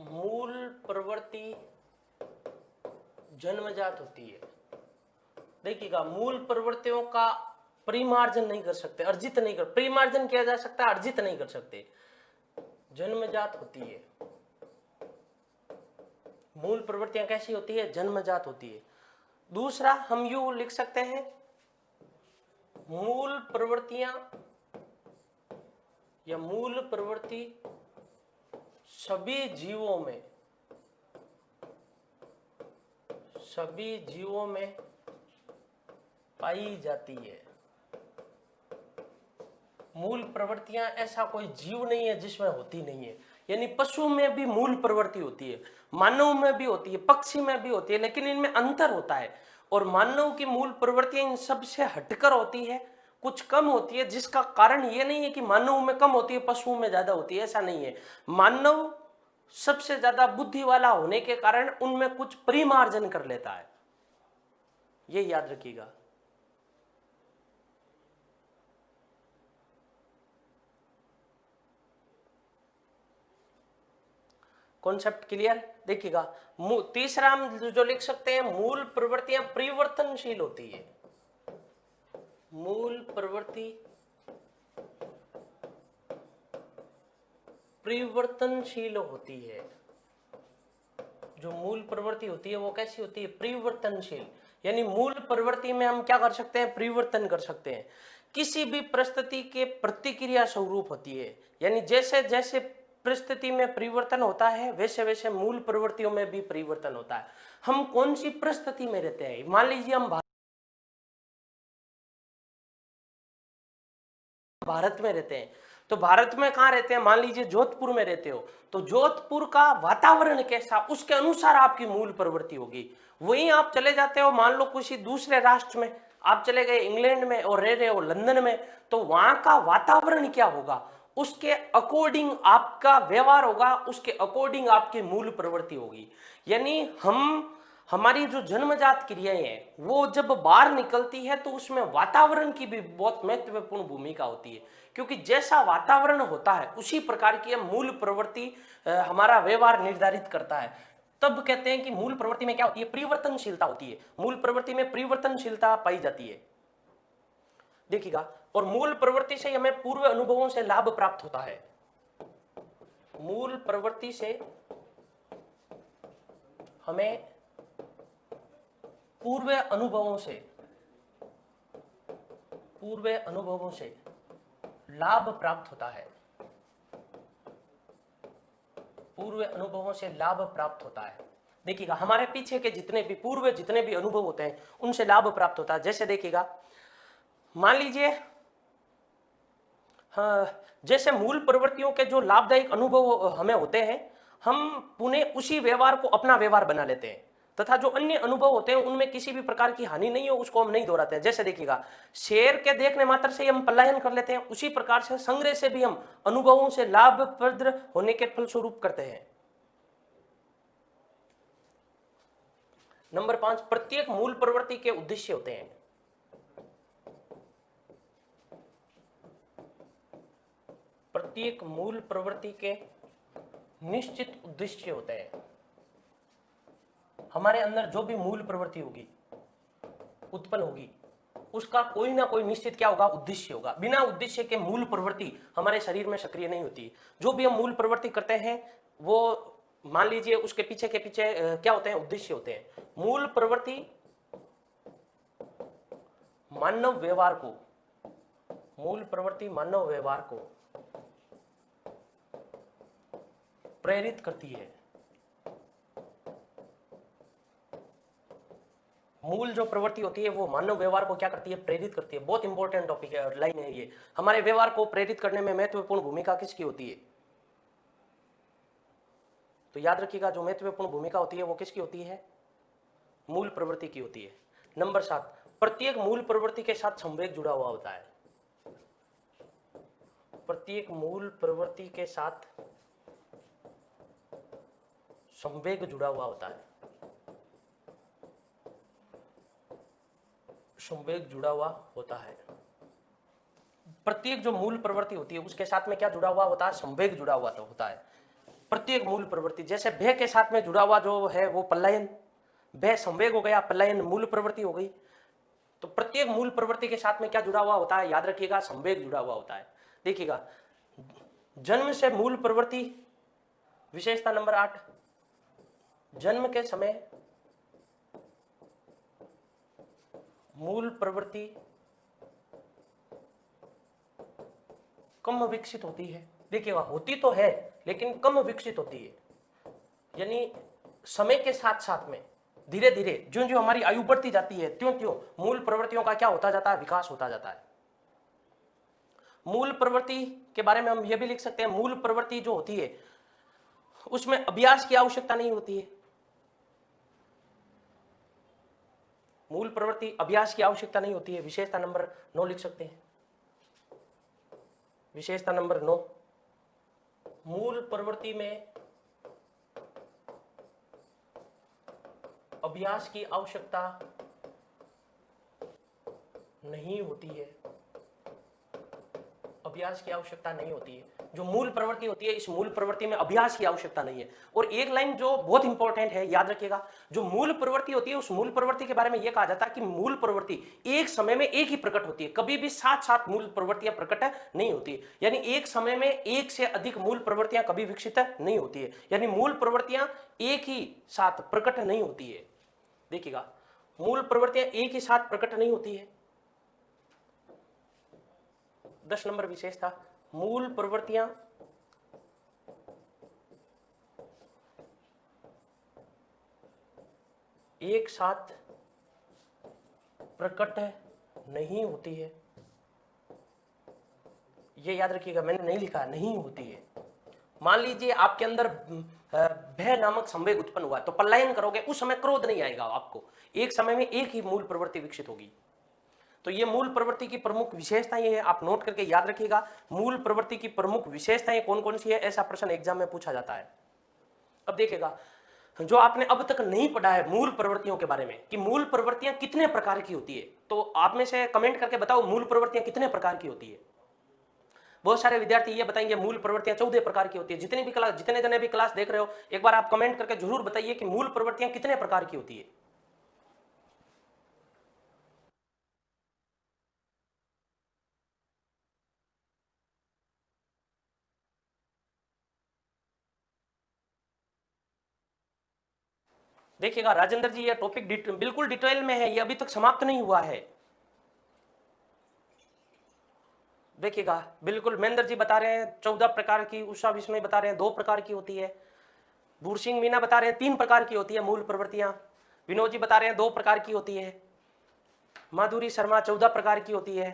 Speaker 1: मूल प्रवृत्ति जन्मजात होती है। देखिएगा, मूल प्रवृत्तियों का परिमार्जन नहीं कर सकते, अर्जित नहीं कर, परिमार्जन किया जा सकता है, अर्जित नहीं कर सकते, जन्मजात होती है। मूल प्रवृत्तियां कैसी होती है? जन्मजात होती है। दूसरा, हम यूं लिख सकते हैं, मूल प्रवृत्तियां या मूल प्रवृत्ति सभी जीवों में पाई जाती है। मूल प्रवृत्तियां ऐसा कोई जीव नहीं है जिसमें होती नहीं है, यानी पशु में भी मूल प्रवृत्ति होती है, मानव में भी होती है, पक्षी में भी होती है, लेकिन इनमें अंतर होता है। और मानव की मूल प्रवृत्तियां इन सब से हटकर होती है, कुछ कम होती है, जिसका कारण ये नहीं है कि मानव में कम होती है पशुओं में ज्यादा होती है, ऐसा नहीं है। मानव सबसे ज्यादा बुद्धि वाला होने के कारण उनमें कुछ परिमार्जन कर लेता है, ये याद रखिएगा। Concept clear? देखिएगा, तीसरा हम जो लिख सकते हैं, मूल प्रवृत्तियां परिवर्तनशील होती है। मूल प्रवृत्ति परिवर्तनशील होती है। जो मूल प्रवृत्ति होती है वो कैसी होती है? परिवर्तनशील। यानी मूल प्रवृत्ति में हम क्या कर सकते हैं? परिवर्तन कर सकते हैं। किसी भी परिस्थिति के प्रतिक्रिया स्वरूप होती है। यानी जैसे जैसे परिस्थिति में परिवर्तन होता है वैसे वैसे मूल प्रवृत्तियों में भी परिवर्तन होता है। हम कौन सी परिस्थिति में रहते हैं? मान लीजिए हम भारत में रहते हैं, तो भारत में कहाँ रहते हैं? मान लीजिए जोधपुर में रहते हो, तो जोधपुर का वातावरण कैसा, उसके अनुसार आपकी मूल प्रवृत्ति होगी। वहीं आप चले जाते हो, मान लो किसी दूसरे राष्ट्र में, आप चले गए इंग्लैंड में और रह रहे हो लंदन में, तो वहां का वातावरण क्या होगा, उसके अकॉर्डिंग आपका व्यवहार होगा, उसके अकॉर्डिंग आपकी मूल प्रवृत्ति होगी। यानी हमारी जो जन्मजात क्रियाएं हैं वो जब बाहर निकलती है तो उसमें वातावरण की भी बहुत महत्वपूर्ण भूमिका होती है, क्योंकि जैसा वातावरण होता है उसी प्रकार की मूल प्रवृत्ति हमारा व्यवहार निर्धारित करता है। तब कहते हैं कि मूल प्रवृत्ति में क्या होती है? परिवर्तनशीलता होती है। मूल प्रवृत्ति में परिवर्तनशीलता पाई जाती है। देखिएगा, और मूल प्रवृत्ति से हमें पूर्व अनुभवों से लाभ प्राप्त होता है। मूल प्रवृत्ति से हमें पूर्व अनुभवों से लाभ प्राप्त होता है। पूर्व अनुभवों से लाभ प्राप्त होता है। देखिएगा, हमारे पीछे के जितने भी अनुभव होते हैं उनसे लाभ प्राप्त होता है। जैसे देखिएगा, मान लीजिए, हाँ, जैसे मूल प्रवृत्तियों के जो लाभदायक अनुभव हमें होते हैं, हम पुनः उसी व्यवहार को अपना व्यवहार बना लेते हैं, तथा जो अन्य अनुभव होते हैं उनमें किसी भी प्रकार की हानि नहीं हो उसको हम नहीं दोहराते हैं। जैसे देखिएगा, शेर के देखने मात्र से हम पलायन कर लेते हैं, उसी प्रकार से संग्रह से भी हम अनुभवों से लाभप्रद होने के फलस्वरूप करते हैं। नंबर 5, प्रत्येक मूल प्रवृत्ति के उद्देश्य होते हैं। प्रत्येक मूल प्रवृत्ति के निश्चित उद्देश्य होते हैं। हमारे अंदर जो भी मूल प्रवृत्ति होगी, उत्पन्न होगी, उसका कोई ना कोई निश्चित क्या होगा? उद्देश्य होगा। बिना उद्देश्य के मूल प्रवृत्ति हमारे शरीर में सक्रिय नहीं होती। जो भी हम मूल प्रवृत्ति करते हैं वो मान लीजिए उसके पीछे के पीछे क्या होते हैं? उद्देश्य होते हैं। मूल प्रवृत्ति मानव व्यवहार को प्रेरित करती है। मूल जो प्रवृत्ति होती है वो मानव व्यवहार को क्या करती है? प्रेरित करती है। बहुत इंपॉर्टेंट टॉपिक है, लाइन है ये। हमारे व्यवहार को प्रेरित करने में महत्वपूर्ण भूमिका किसकी होती है? तो याद रखिएगा, जो महत्वपूर्ण भूमिका होती है वो किसकी होती है? मूल प्रवृत्ति की होती है। नंबर 7, प्रत्येक मूल प्रवृत्ति के साथ संवेग जुड़ा हुआ होता है। प्रत्येक मूल प्रवृत्ति के साथ संवेग जुड़ा हुआ होता है। संवेग जुड़ा हुआ होता है। प्रत्येक जो मूल प्रवृत्ति होती है उसके साथ में क्या जुड़ा हुआ होता है? संवेग जुड़ा हुआ होता है। प्रत्येक मूल प्रवृत्ति, जैसे भय के साथ में जुड़ा हुआ जो है वो पलायन, भय संवेग हो गया, पलायन मूल प्रवृत्ति हो गई। तो प्रत्येक मूल प्रवृत्ति के साथ में क्या जुड़ा हुआ होता है? याद रखिएगा, संवेग जुड़ा हुआ होता है। देखिएगा, जन्म से मूल प्रवृत्ति, विशेषता नंबर 8, जन्म के समय मूल प्रवृत्ति कम विकसित होती है। देखिएगा, होती तो है लेकिन कम विकसित होती है। यानी समय के साथ साथ में धीरे धीरे जो जो हमारी आयु बढ़ती जाती है त्यों त्यों मूल प्रवृत्तियों का क्या होता जाता है? विकास होता जाता है। मूल प्रवृत्ति के बारे में हम यह भी लिख सकते हैं, मूल प्रवृत्ति जो होती है उसमें अभ्यास की आवश्यकता नहीं होती है। मूल प्रवृत्ति अभ्यास की आवश्यकता नहीं होती है। विशेषता नंबर 9 लिख सकते हैं। विशेषता नंबर 9, मूल प्रवृत्ति में अभ्यास की आवश्यकता नहीं होती है। अभ्यास की आवश्यकता नहीं होती है। जो मूल प्रवृत्ति होती है, इस मूल प्रवृत्ति में अभ्यास की आवश्यकता नहीं है। और एक लाइन जो बहुत इंपॉर्टेंट है, याद रखिएगा, जो मूल प्रवृत्ति होती है, उस मूल प्रवृत्ति के बारे में यह कहा जाता है कि मूल प्रवृत्ति एक समय में एक ही प्रकट होती है, कभी भी साथ साथ मूल प्रवृत्तियां प्रकट नहीं होती है। यानी एक समय में एक से अधिक मूल प्रवृत्तियां कभी विकसित नहीं होती है, यानी मूल प्रवृत्तियां एक ही साथ प्रकट नहीं होती है। देखिएगा, मूल प्रवृत्तियां एक ही साथ प्रकट नहीं होती है। 10 नंबर विशेष था, मूल प्रवृत्तियां एक साथ प्रकट नहीं होती है। ये याद रखिएगा, मैंने नहीं लिखा नहीं होती है। मान लीजिए आपके अंदर भय नामक संवेग उत्पन्न हुआ, तो पलायन करोगे, उस समय क्रोध नहीं आएगा आपको, एक समय में एक ही मूल प्रवृत्ति विकसित होगी। तो ये मूल प्रवृत्ति की प्रमुख विशेषताएं है, आप नोट करके याद रखिएगा। मूल प्रवृत्ति की प्रमुख विशेषताएं कौन कौन सी है, ऐसा प्रश्न एग्जाम में पूछा जाता है। अब देखिएगा, जो आपने अब तक नहीं पढ़ा है मूल प्रवृत्तियों के बारे में, कि मूल प्रवृत्तियां कितने प्रकार की होती है, तो आप में से कमेंट करके बताओ मूल प्रवृत्तियां कितने प्रकार की होती है। बहुत सारे विद्यार्थी ये बताएंगे मूल प्रवृत्तियां 14 प्रकार की होती है। जितने जने भी क्लास देख रहे हो, एक बार आप कमेंट करके जरूर बताइए कि मूल प्रवृत्तियां कितने प्रकार की होती है। देखिएगा राजेंद्र जी, ये टॉपिक बिल्कुल डिटेल में है, ये अभी तक समाप्त नहीं हुआ है। देखिएगा, बिल्कुल महेंद्र जी बता रहे हैं 14 प्रकार की, उषा विस्मय बता रहे हैं 2 प्रकार की होती है, भूर सिंह मीना बता रहे हैं 3 प्रकार की होती है मूल प्रवृत्तियां, विनोद जी बता रहे हैं 2 प्रकार की होती है, माधुरी शर्मा 14 प्रकार की होती है,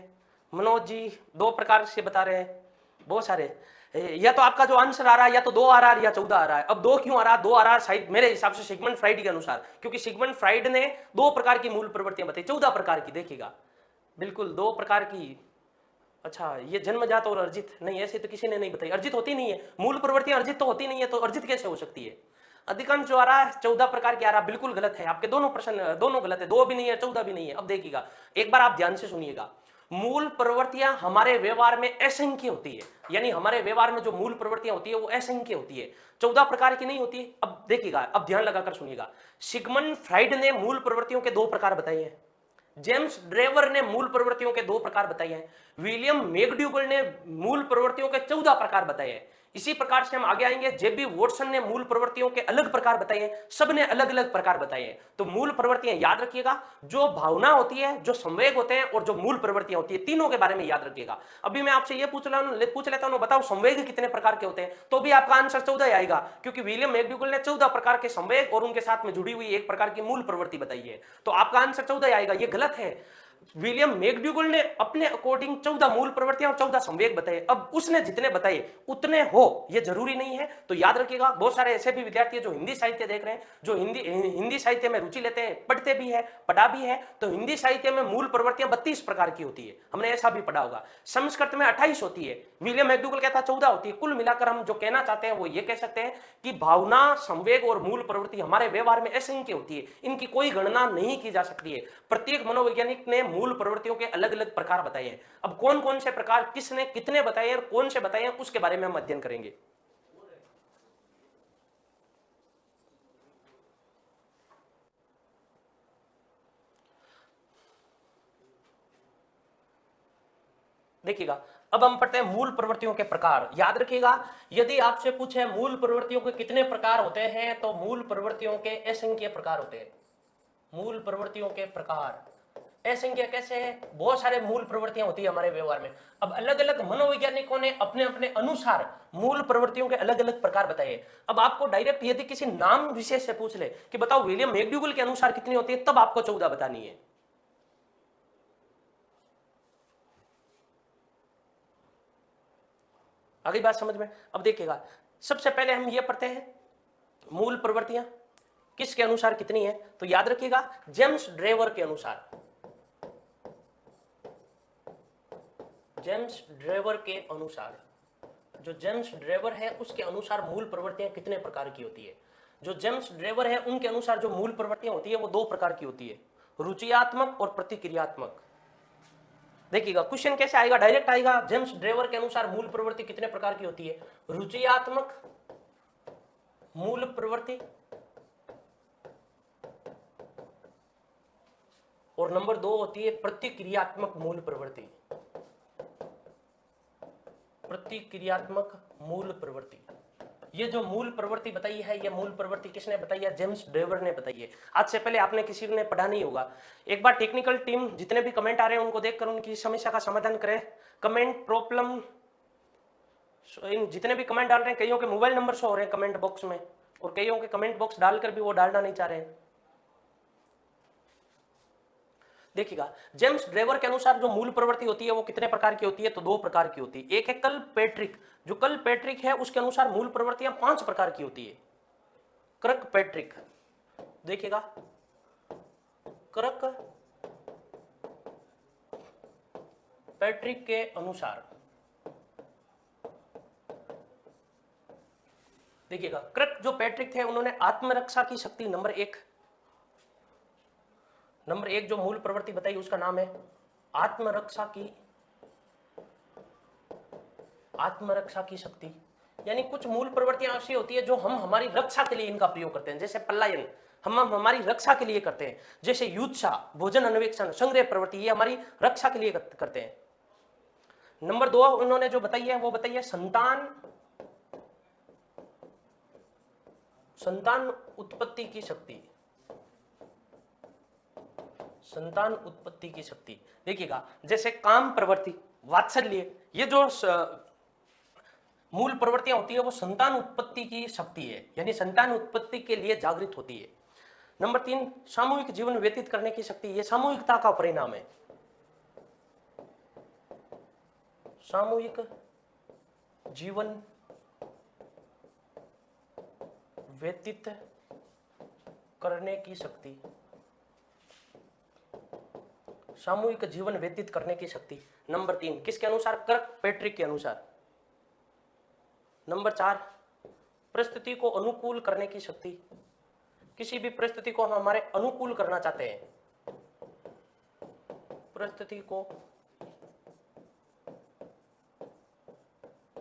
Speaker 1: मनोज जी 2 प्रकार से बता रहे हैं, बहुत सारे। या तो आपका जो आंसर आ रहा है या तो 2 आ रहा है या 14 आ रहा है। अब 2 क्यों आ रहा है? 2 आ रहा है शायद मेरे हिसाब से सिगमंड फ्राइड के अनुसार, क्योंकि सिगमंड फ्राइड ने 2 प्रकार की मूल प्रवृत्तियां बताई, 14 प्रकार की। देखिएगा, बिल्कुल 2 प्रकार की। अच्छा, ये जन्मजात और अर्जित नहीं, ऐसे तो किसी ने नहीं बताई, अर्जित होती नहीं है मूल प्रवृत्तियां, अर्जित तो होती नहीं है, तो अर्जित कैसे हो सकती है? अधिकांश जो आ रहा है 14 प्रकार की आ रहा, बिल्कुल गलत है। आपके दोनों प्रश्न दोनों गलत है, 2 भी नहीं है 14 भी नहीं है। अब देखिएगा, एक बार आप ध्यान से सुनिएगा, मूल प्रवृत्तियां हमारे व्यवहार में असंख्य होती है, यानी हमारे व्यवहार में जो मूल प्रवृत्तियां होती है वो असंख्य होती है, 14 प्रकार की नहीं होती है। अब देखिएगा, अब ध्यान लगाकर सुनिएगा, सिगमंड फ्राइड ने मूल प्रवृत्तियों के 2 प्रकार बताए हैं, जेम्स ड्रेवर ने मूल प्रवृत्तियों के 2 प्रकार बताए हैं, विलियम मैकडूगल ने मूल प्रवृत्तियों के 14 प्रकार बताए हैं। इसी प्रकार से हम आगे आएंगे, जेबी वॉटसन ने मूल प्रवृत्तियों के अलग प्रकार बताए हैं, सबने अलग अलग प्रकार बताए हैं। तो मूल प्रवृत्तियां याद रखिएगा, जो भावना होती है, जो संवेग होते हैं और जो मूल प्रवृत्तियां होती है, तीनों के बारे में याद रखिएगा। अभी मैं आपसे ये पूछ लेता हूं, बताओ संवेग कितने प्रकार के होते हैं, तो भी आपका आंसर 14 आएगा, क्योंकि विलियम मैकडूगल ने 14 प्रकार के संवेग और उनके साथ में जुड़ी हुई एक प्रकार की मूल प्रवृत्ति बताई है, तो आपका आंसर 14 आएगा। ये गलत है। विलियम मैकडूगल ने अपने अकॉर्डिंग 14 मूल प्रवृत्तियां और 14 संवेग बताए। अब उसने जितने बताए उतने हो ये जरूरी नहीं है, तो याद रखिएगा। बहुत सारे ऐसे भी विद्यार्थी जो हिंदी साहित्य देख रहे हैं, जो हिंदी साहित्य में रुचि लेते हैं, पढ़ते भी है, पढ़ा भी है, तो हिंदी साहित्य में मूल प्रवृत्तियां 32 प्रकार की होती है, हमने ऐसा भी पढ़ा होगा। संस्कृत में 28 होती है, विलियम मैकडूगल कहता 14 होती है। कुल मिलाकर हम जो कहना चाहते हैं वो ये कह सकते हैं कि भावना, संवेग और मूल प्रवृत्ति हमारे व्यवहार में असंख्य होती है, इनकी कोई गणना नहीं की जा सकती है। प्रत्येक मनोवैज्ञानिक ने मूल प्रवृत्तियों के अलग अलग प्रकार बताए हैं। अब कौन कौन से प्रकार किसने कितने बताए और कौन से बताए हैं, उसके बारे में हम अध्ययन करेंगे। देखिएगा, अब हम पढ़ते हैं मूल प्रवृत्तियों के प्रकार। याद रखिएगा, यदि आपसे पूछे मूल प्रवृत्तियों के कितने प्रकार होते हैं, तो मूल प्रवृत्तियों के असंख्य प्रकार होते हैं। मूल प्रवृत्तियों के प्रकार असंख्य कैसे है? बहुत सारे मूल प्रवृत्तियां होती है हमारे व्यवहार में। अब अलग अलग मनोवैज्ञानिकों ने अपने अपने अनुसार मूल प्रवृत्तियों के अलग अलग प्रकार बताए। अब आपको डायरेक्ट यदि किसी नाम विशेष से पूछ ले कि बताओ विलियम मैकडूगल के अनुसार कितनी होती है, तब आपको 14 बतानी है। अगली बात समझ में। अब देखिएगा, सबसे पहले हम ये पढ़ते हैं मूल प्रवृत्तियां किसके अनुसार कितनी है, तो याद रखिएगा जेम्स ड्रेवर के अनुसार। जेम्स ड्रेवर के अनुसार, जो जेम्स ड्रेवर है उसके अनुसार मूल प्रवृत्तियां कितने प्रकार की होती है। जो जेम्स ड्रेवर है उनके अनुसार जो मूल प्रवृत्तियां होती है वो 2 प्रकार की होती है, रुचियात्मक और प्रतिक्रियात्मक। देखिएगा क्वेश्चन कैसे आएगा, डायरेक्ट आएगा। जेम्स ड्रेवर के अनुसार मूल प्रवृत्ति कितने प्रकार की होती है? रुचियात्मक मूल प्रवृत्ति, और नंबर 2 होती है प्रतिक्रियात्मक मूल प्रवृत्ति। प्रतिक्रियात्मक मूल प्रवृत्ति, ये जो मूल प्रवृत्ति बताई है, ये मूल प्रवृत्ति किसने बताई है? जेम्स ड्रेवर ने बताई है। आज से पहले आपने किसी ने पढ़ा नहीं होगा। एक बार टेक्निकल टीम जितने भी कमेंट आ रहे हैं उनको देखकर उनकी समस्या का समाधान करें। कमेंट प्रॉब्लम, इन जितने भी कमेंट डाल रहे हैं, कईयों के मोबाइल नंबर शो हो रहे हैं कमेंट बॉक्स में, और कईयों के कमेंट बॉक्स डालकर भी वो डालना नहीं चाह रहे हैं। देखिएगा जेम्स ड्रेवर के अनुसार जो मूल प्रवृत्ति होती है वो कितने प्रकार की होती है? तो 2 प्रकार की होती है। एक है कल पैट्रिक, जो कल पैट्रिक है उसके अनुसार मूल प्रवृत्तियां 5 प्रकार की होती है। कर्क पैट्रिक, देखिएगा कर्क पैट्रिक के अनुसार, देखिएगा कर्क जो पैट्रिक थे उन्होंने आत्मरक्षा की शक्ति नंबर एक जो मूल प्रवृत्ति बताई उसका नाम है आत्मरक्षा की शक्ति। यानी कुछ मूल प्रवृत्तियां ऐसी होती है जो हम हमारी रक्षा के लिए इनका प्रयोग करते हैं, जैसे पलायन हम हमारी रक्षा के लिए करते हैं, जैसे युत्सा, भोजन अन्वेषण, संग्रह प्रवृत्ति, ये हमारी रक्षा के लिए करते हैं। नंबर 2 उन्होंने जो बताई है वो बताई है संतान उत्पत्ति की शक्ति। संतान उत्पत्ति की शक्ति, देखिएगा जैसे काम प्रवृत्ति, वात्सल्य, ये जो मूल प्रवृत्तियां होती है वो संतान उत्पत्ति की शक्ति है, यानी संतान उत्पत्ति के लिए जागृत होती है। नंबर 3 सामूहिक जीवन व्यतीत करने की शक्ति, ये सामूहिकता का परिणाम है। सामूहिक जीवन व्यतीत करने की शक्ति, सामूहिक जीवन व्यतीत करने की शक्ति। नंबर 3 किसके अनुसार? कर्क पैट्रिक के अनुसार। नंबर 4 परिस्थिति को अनुकूल करने की शक्ति, किसी भी परिस्थिति को हम हमारे अनुकूल करना चाहते हैं, परिस्थिति को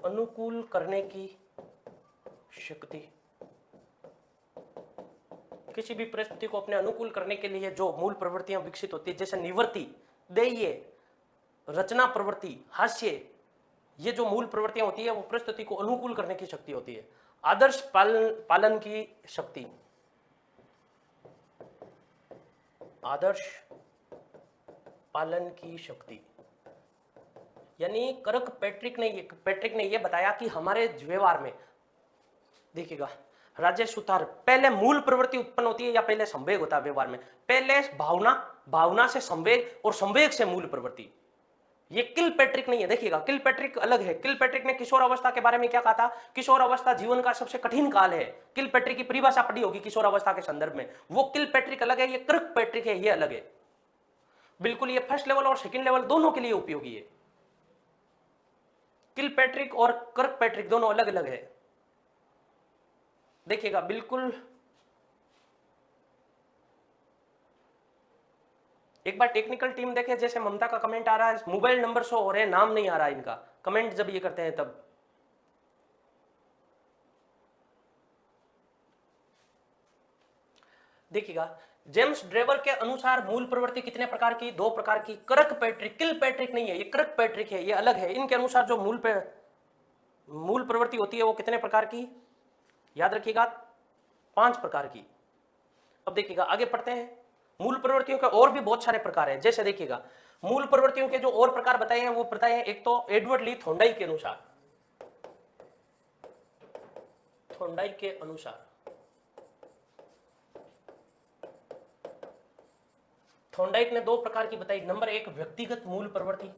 Speaker 1: अनुकूल करने की शक्ति। किसी भी परिस्थिति को अपने अनुकूल करने के लिए जो मूल प्रवृत्तियां विकसित होती है, जैसे निवृत्ति, देय, रचना प्रवृत्ति, हास्य, ये जो मूल प्रवृत्तियां होती है वो परिस्थिति को अनुकूल करने की शक्ति होती है। आदर्श पालन की शक्ति, आदर्श पालन की शक्ति, यानी कर्क पैट्रिक ने ये बताया कि हमारे व्यवहार में, देखिएगा राजेश सुतार, पहले मूल प्रवृत्ति उत्पन्न होती है या पहले संवेग होता है व्यवहार में? पहले भावना से संवेग और संवेग से मूल प्रवृत्ति। ये किल पैट्रिक नहीं है, देखिएगा किल पैट्रिक अलग है। किल पैट्रिक ने किशोर अवस्था के बारे में क्या कहा था? किशोर अवस्था जीवन का सबसे कठिन काल है। किल पैट्रिक की परिभाषा पढ़ी होगी किशोर अवस्था के संदर्भ में, वो किल पैट्रिक अलग है, ये कर्क पैट्रिक है, ये अलग है बिल्कुल। ये फर्स्ट लेवल और सेकंड लेवल दोनों के लिए उपयोगी है। किल पैट्रिक और कर्क पैट्रिक दोनों अलग अलग है, देखिएगा बिल्कुल। एक बार टेक्निकल टीम देखे, जैसे ममता का कमेंट आ रहा है, मोबाइल नंबर शो हो रहे हैं, नाम नहीं आ रहा है इनका, कमेंट जब ये करते हैं तब। देखिएगा जेम्स ड्रेवर के अनुसार मूल प्रवृत्ति कितने प्रकार की? 2 प्रकार की। कर्क पैट्रिक, किल पैट्रिक नहीं है, ये कर्क पैट्रिक है, ये अलग है। इनके अनुसार जो मूल प्रवृत्ति होती है वो कितने प्रकार की? याद रखिएगा 5 प्रकार की। अब देखिएगा आगे पढ़ते हैं। मूल प्रवृत्तियों के और भी बहुत सारे प्रकार हैं, जैसे देखिएगा मूल प्रवृत्तियों के जो और प्रकार बताए हैं वो बताए हैं। एक तो एडवर्ड ली थोंडाइक के अनुसार, थोंडाइक ने 2 प्रकार की बताई। नंबर 1 व्यक्तिगत मूल प्रवृत्ति,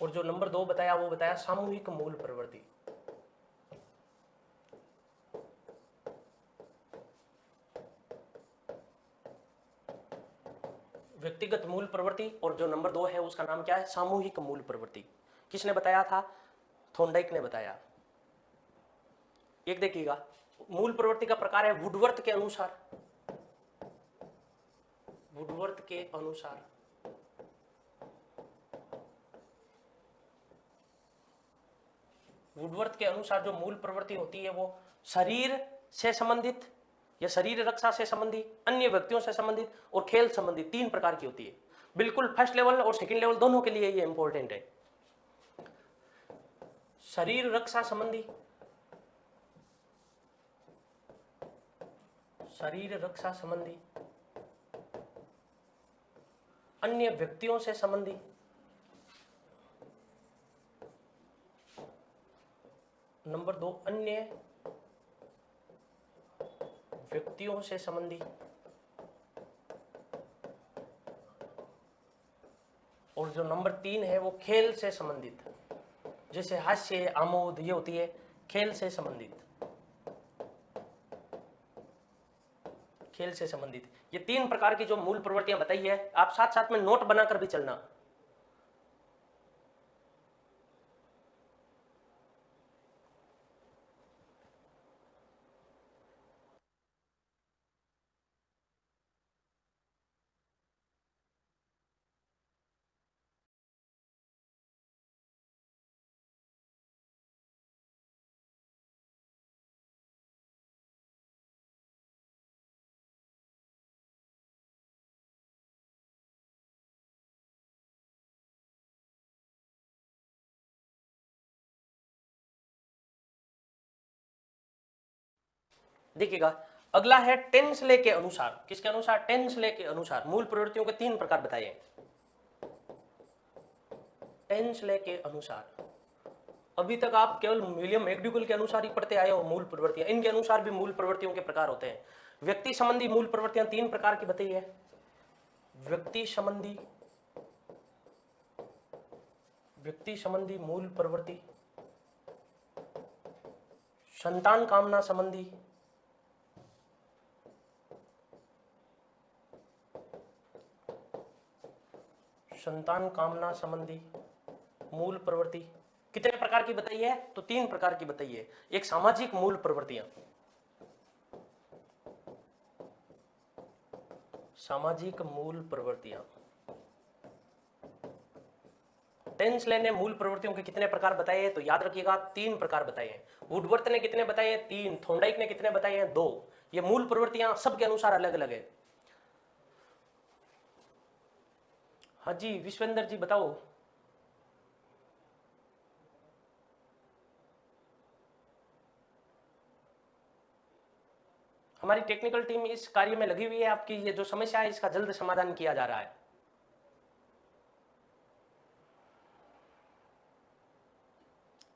Speaker 1: और जो नंबर 2 बताया वो बताया सामूहिक मूल प्रवृत्ति। व्यक्तिगत मूल प्रवृत्ति और जो नंबर 2 है उसका नाम क्या है? सामूहिक मूल प्रवृत्ति। किसने बताया था? थोंडाइक ने बताया। एक देखिएगा मूल प्रवृत्ति का प्रकार है वुडवर्थ के अनुसार, वुडवर्थ के अनुसार वुडवर्थ के अनुसार जो मूल प्रवृत्ति होती है वो शरीर से संबंधित या शरीर रक्षा से संबंधित, अन्य व्यक्तियों से संबंधित और खेल संबंधित 3 प्रकार की होती है। बिल्कुल फर्स्ट लेवल और सेकंड लेवल दोनों के लिए ये इंपॉर्टेंट है। शरीर रक्षा संबंधी, शरीर रक्षा संबंधी, अन्य व्यक्तियों से संबंधी, नंबर 2 अन्य व्यक्तियों से संबंधी, और जो नंबर 3 है वो खेल से संबंधित, जैसे हास्य, आमोद, ये होती है खेल से संबंधित, खेल से संबंधित। ये 3 प्रकार की जो मूल प्रवृत्तियां बताई है, आप साथ साथ में नोट बनाकर भी चलना। देखिएगा, अगला है टेंसले के अनुसार। किसके अनुसार? टेंसले के अनुसार मूल प्रवृत्तियों के 3 प्रकार बताए हैं। टेंसले के अनुसार अभी तक आप केवल विलियम मैकडूगल के अनुसार ही पढ़ते आए हो मूल प्रवृत्तियां, इनके अनुसार भी मूल प्रवृत्तियों के प्रकार होते हैं। व्यक्ति संबंधी मूल प्रवृत्तियां 3 प्रकार की बताई है। व्यक्ति संबंधी मूल प्रवृत्ति, संतान कामना संबंधी, संतान कामना संबंधी मूल प्रवृत्ति कितने प्रकार की बताई है? तो 3 प्रकार की बताई है। एक सामाजिक मूल प्रवृत्तियां, सामाजिक मूल प्रवृत्तियां। टेंसले ने मूल प्रवृत्तियों के कितने प्रकार बताए हैं? तो याद रखिएगा 3 प्रकार बताए हैं। वुडवर्थ ने कितने बताए हैं? 3। थॉर्नडाइक ने कितने बताए हैं? 2। ये मूल प्रवृत्तियां सबके अनुसार अलग अलग है। हाँ जी विश्वेंद्र जी बताओ। हमारी टेक्निकल टीम इस कार्य में लगी हुई है। आपकी ये जो समस्या है इसका जल्द समाधान किया जा रहा है।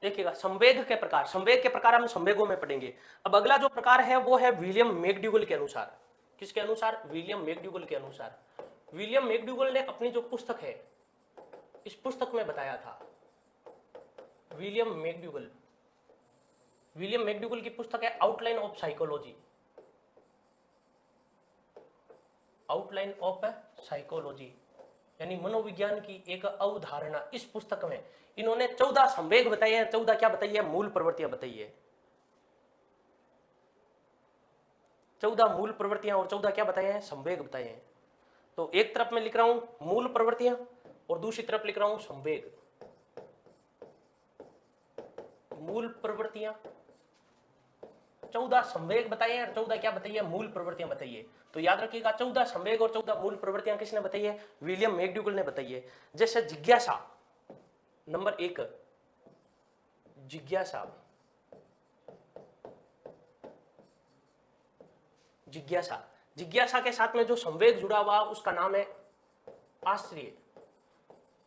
Speaker 1: देखिएगा, संवेग के प्रकार, संवेग के प्रकार हम संवेगों में पढ़ेंगे। अब अगला जो प्रकार है वो है विलियम मैकडूगल के अनुसार। किसके अनुसार? विलियम मैकडूगल के अनुसार। विलियम मैकडूगल ने अपनी जो पुस्तक है इस पुस्तक में बताया था। विलियम मैकडूगल की पुस्तक है outline of psychology. Outline of psychology यानी मनोविज्ञान की एक अवधारणा। इस पुस्तक में इन्होंने 14 संवेग बताए हैं। 14 क्या बताई है? मूल प्रवृत्तियां बताई है। 14 मूल प्रवृत्तियां और 14 क्या बताए हैं? संवेग बताए हैं। तो एक तरफ मैं लिख रहा हूं मूल प्रवृत्तियां और दूसरी तरफ लिख रहा हूं संवेग। मूल प्रवृत्तियां 14 संवेग बताइए और 14 क्या बताइए? मूल प्रवृत्तियां बताइए। तो याद रखिएगा 14 संवेग और 14 मूल प्रवृत्तियां किसने बताई है? विलियम मैकडूगल ने बताई है। जैसे जिज्ञासा, नंबर 1 जिज्ञासा। जिज्ञासा, जिज्ञासा के साथ में जो संवेग जुड़ा हुआ उसका नाम है आश्चर्य।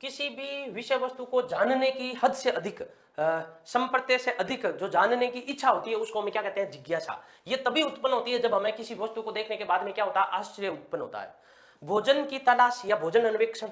Speaker 1: किसी भी विषय वस्तु को जानने की हद से अधिक, संप्रत्य से अधिक जो जानने की इच्छा होती है उसको हम क्या कहते हैं? जिज्ञासा। ये तभी उत्पन्न होती है जब हमें किसी वस्तु को देखने के बाद में क्या होता है? आश्चर्य उत्पन्न होता है। भोजन की तलाश या भोजन अन्वेषण,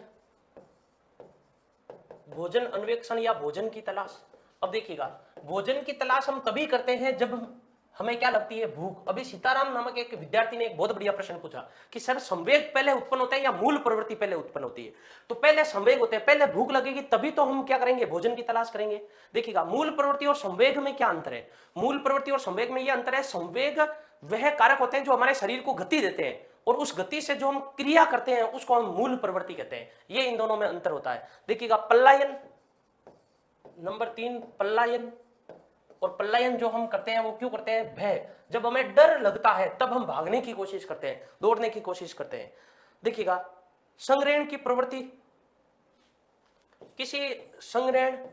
Speaker 1: भोजन अन्वेषण या भोजन की तलाश। अब देखिएगा, भोजन की तलाश हम तभी करते हैं जब हमें क्या लगती है? भूख। अभी सीताराम नामक एक विद्यार्थी ने एक बहुत बढ़िया प्रश्न पूछा कि सर संवेग पहले उत्पन्न होता है या मूल प्रवृत्ति पहले उत्पन्न होती है? तो पहले संवेग होते हैं, पहले भूख लगेगी तभी तो हम क्या करेंगे? भोजन की तलाश करेंगे। देखिएगा, मूल प्रवृत्ति और संवेग में क्या अंतर है? मूल प्रवृत्ति और संवेग में यह अंतर है, संवेग वह कारक होते हैं जो हमारे शरीर को गति देते हैं और उस गति से जो हम क्रिया करते हैं उसको हम मूल प्रवृत्ति कहते हैं। ये इन दोनों में अंतर होता है। देखिएगा पलायन, नंबर 3 पलायन। और पलायन जो हम करते हैं वो क्यों करते हैं? भय। जब हमें डर लगता है तब हम भागने की कोशिश करते हैं, दौड़ने की कोशिश करते हैं। देखिएगा संग्रहण की प्रवृत्ति, किसी संग्रहण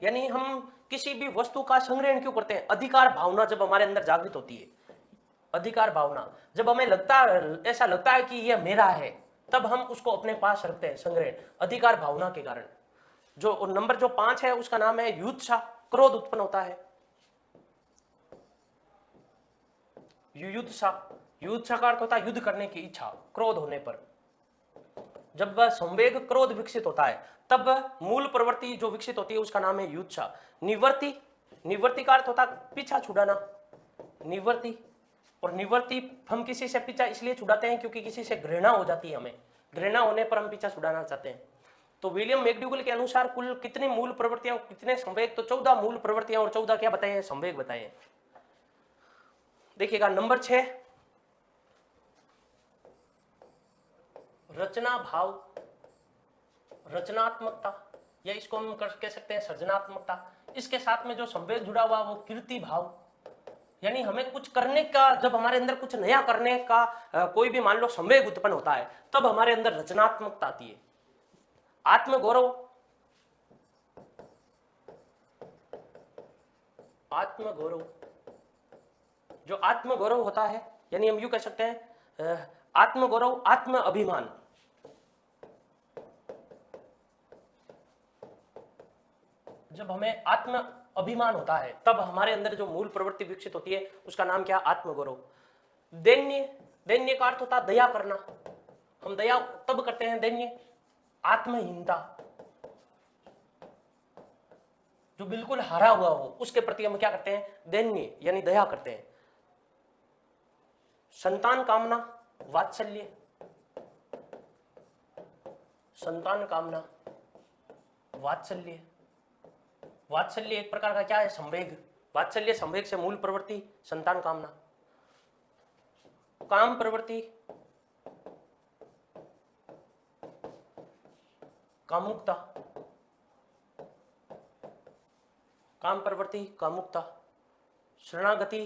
Speaker 1: यानी हम किसी भी वस्तु का संग्रहण क्यों करते हैं? अधिकार भावना जब हमारे अंदर जागृत होती है, अधिकार भावना जब हमें ऐसा लगता है कि यह मेरा है, तब हम उसको अपने पास रखते हैं, संग्रहण, अधिकार भावना के कारण। जो नंबर जो 5 है उसका नाम है युत्सा, क्रोध उत्पन्न होता है। युत्सा का अर्थ होता है युद्ध करने की इच्छा, क्रोध होने पर। जब संवेग क्रोध विकसित होता है तब मूल प्रवृत्ति जो विकसित होती है उसका नाम है युत्सा। निवृत्ति का अर्थ होता है पीछा छुड़ाना, निवृत्ति। और निवृत्ति हम किसी से पीछा इसलिए छुड़ाते हैं क्योंकि किसी से घृणा हो जाती है, हमें घृणा होने पर हम पीछा छुड़ाना चाहते हैं। तो विलियम मैकडूगल के अनुसार कुल कितनी मूल प्रवृत्तियां, कितने संवेग? तो 14 मूल प्रवृत्तियां और 14 क्या बताए? संवेग बताए। देखिएगा नंबर 6 रचना भाव, रचनात्मकता, या इसको हम कह सकते हैं सृजनात्मकता। इसके साथ में जो संवेग जुड़ा हुआ वो कीर्ति भाव, यानी हमें कुछ करने का, जब हमारे अंदर कुछ नया करने का कोई भी मान लो संवेग उत्पन्न होता है तब हमारे अंदर रचनात्मकता आती है। आत्मगौरव, जो आत्मगौरव होता है, यानी हम यूं कह सकते हैं आत्मगौरव, आत्म अभिमान। जब हमें आत्म अभिमान होता है तब हमारे अंदर जो मूल प्रवृत्ति विकसित होती है उसका नाम क्या? आत्मगौरव। दैन्य का अर्थ होता है दया करना। हम दया तब करते हैं दैन्य। आत्महीनता, जो बिल्कुल हारा हुआ हो उसके प्रति हम क्या करते हैं? दैन्य यानी दया करते हैं। संतान कामना, वात्सल्य, संतान कामना, वात्सल्य। वात्सल्य एक प्रकार का क्या है? संवेग। वात्सल्य संवेग से मूल प्रवृत्ति संतान कामना। काम प्रवृत्ति, कामुकता, काम प्रवृत्ति कामुकता। शरणागति,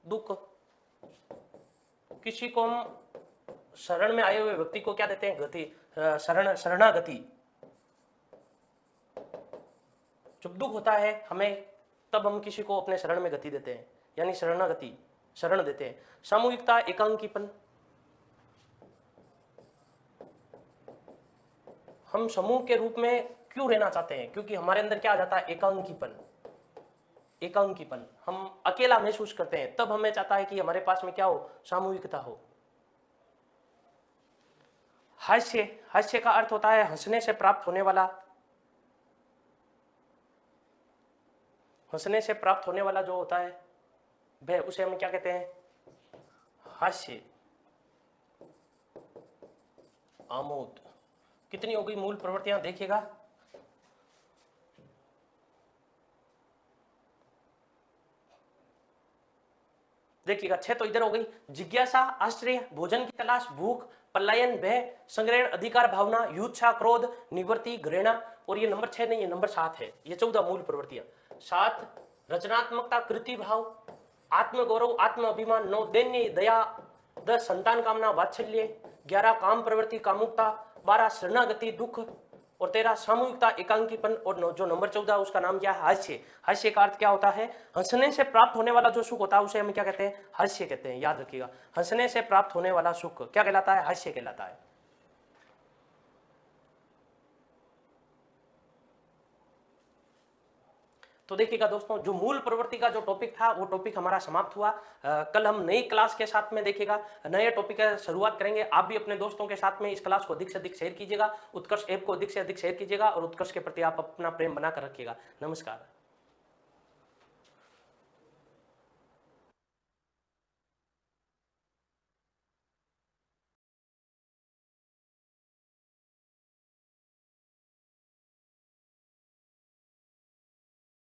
Speaker 1: दुख। किसी को हम शरण में आए हुए व्यक्ति को क्या देते हैं? गति, शरणागति। जब दुख होता है हमें तब हम किसी को अपने शरण में गति देते हैं, यानी शरणागति, शरण देते हैं। सामूहिकता, एकांकीपन। हम समूह के रूप में क्यों रहना चाहते हैं? क्योंकि हमारे अंदर क्या आ जाता है? एकांकीपन। एकांकीपन, हम अकेला महसूस करते हैं, तब हमें चाहता है कि हमारे पास में क्या हो? सामूहिकता हो। हास्य का अर्थ होता है हंसने से प्राप्त होने वाला जो होता है वह, उसे हम क्या कहते हैं? हास्य। आमोद। कितनी हो गई मूल प्रवृत्तियां? देखिएगा देखिएगा 6 तो इधर हो गई। जिज्ञासा, आश्चर्य, भोजन की तलाश, भूख, पलायन, भय, संग्रहण, अधिकार भावना, युत्सा, क्रोध, निवृत्ति, घृणा। और ये नंबर 6 नहीं, ये नंबर 7 है। ये 14 मूल प्रवृत्तियां। 7 रचनात्मकता, कृति भाव, आत्मगौरव, आत्म अभिमान। 9 दैन्य, दया। 10 संतान कामना, वात्सल्य। 11 काम प्रवृत्ति, कामुकता। 12 शरणागति, दुख। और 13 सामूहिकता, एकांकीपन। और जो नंबर 14 उसका नाम क्या है? हास्य। हास्य का अर्थ क्या होता है? हंसने से प्राप्त होने वाला जो सुख होता है उसे हम क्या कहते हैं? हास्य कहते हैं। याद रखिएगा, हंसने से प्राप्त होने वाला सुख क्या कहलाता है? हास्य कहलाता है। तो देखिएगा दोस्तों, जो मूल प्रवृत्ति का जो टॉपिक था वो टॉपिक हमारा समाप्त हुआ। कल हम नई क्लास के साथ में देखिएगा, नए टॉपिक की शुरुआत करेंगे। आप भी अपने दोस्तों के साथ में इस क्लास को अधिक से अधिक शेयर कीजिएगा, उत्कर्ष ऐप को अधिक से अधिक शेयर कीजिएगा और उत्कर्ष के प्रति आप अपना प्रेम बनाकर रखिएगा। नमस्कार।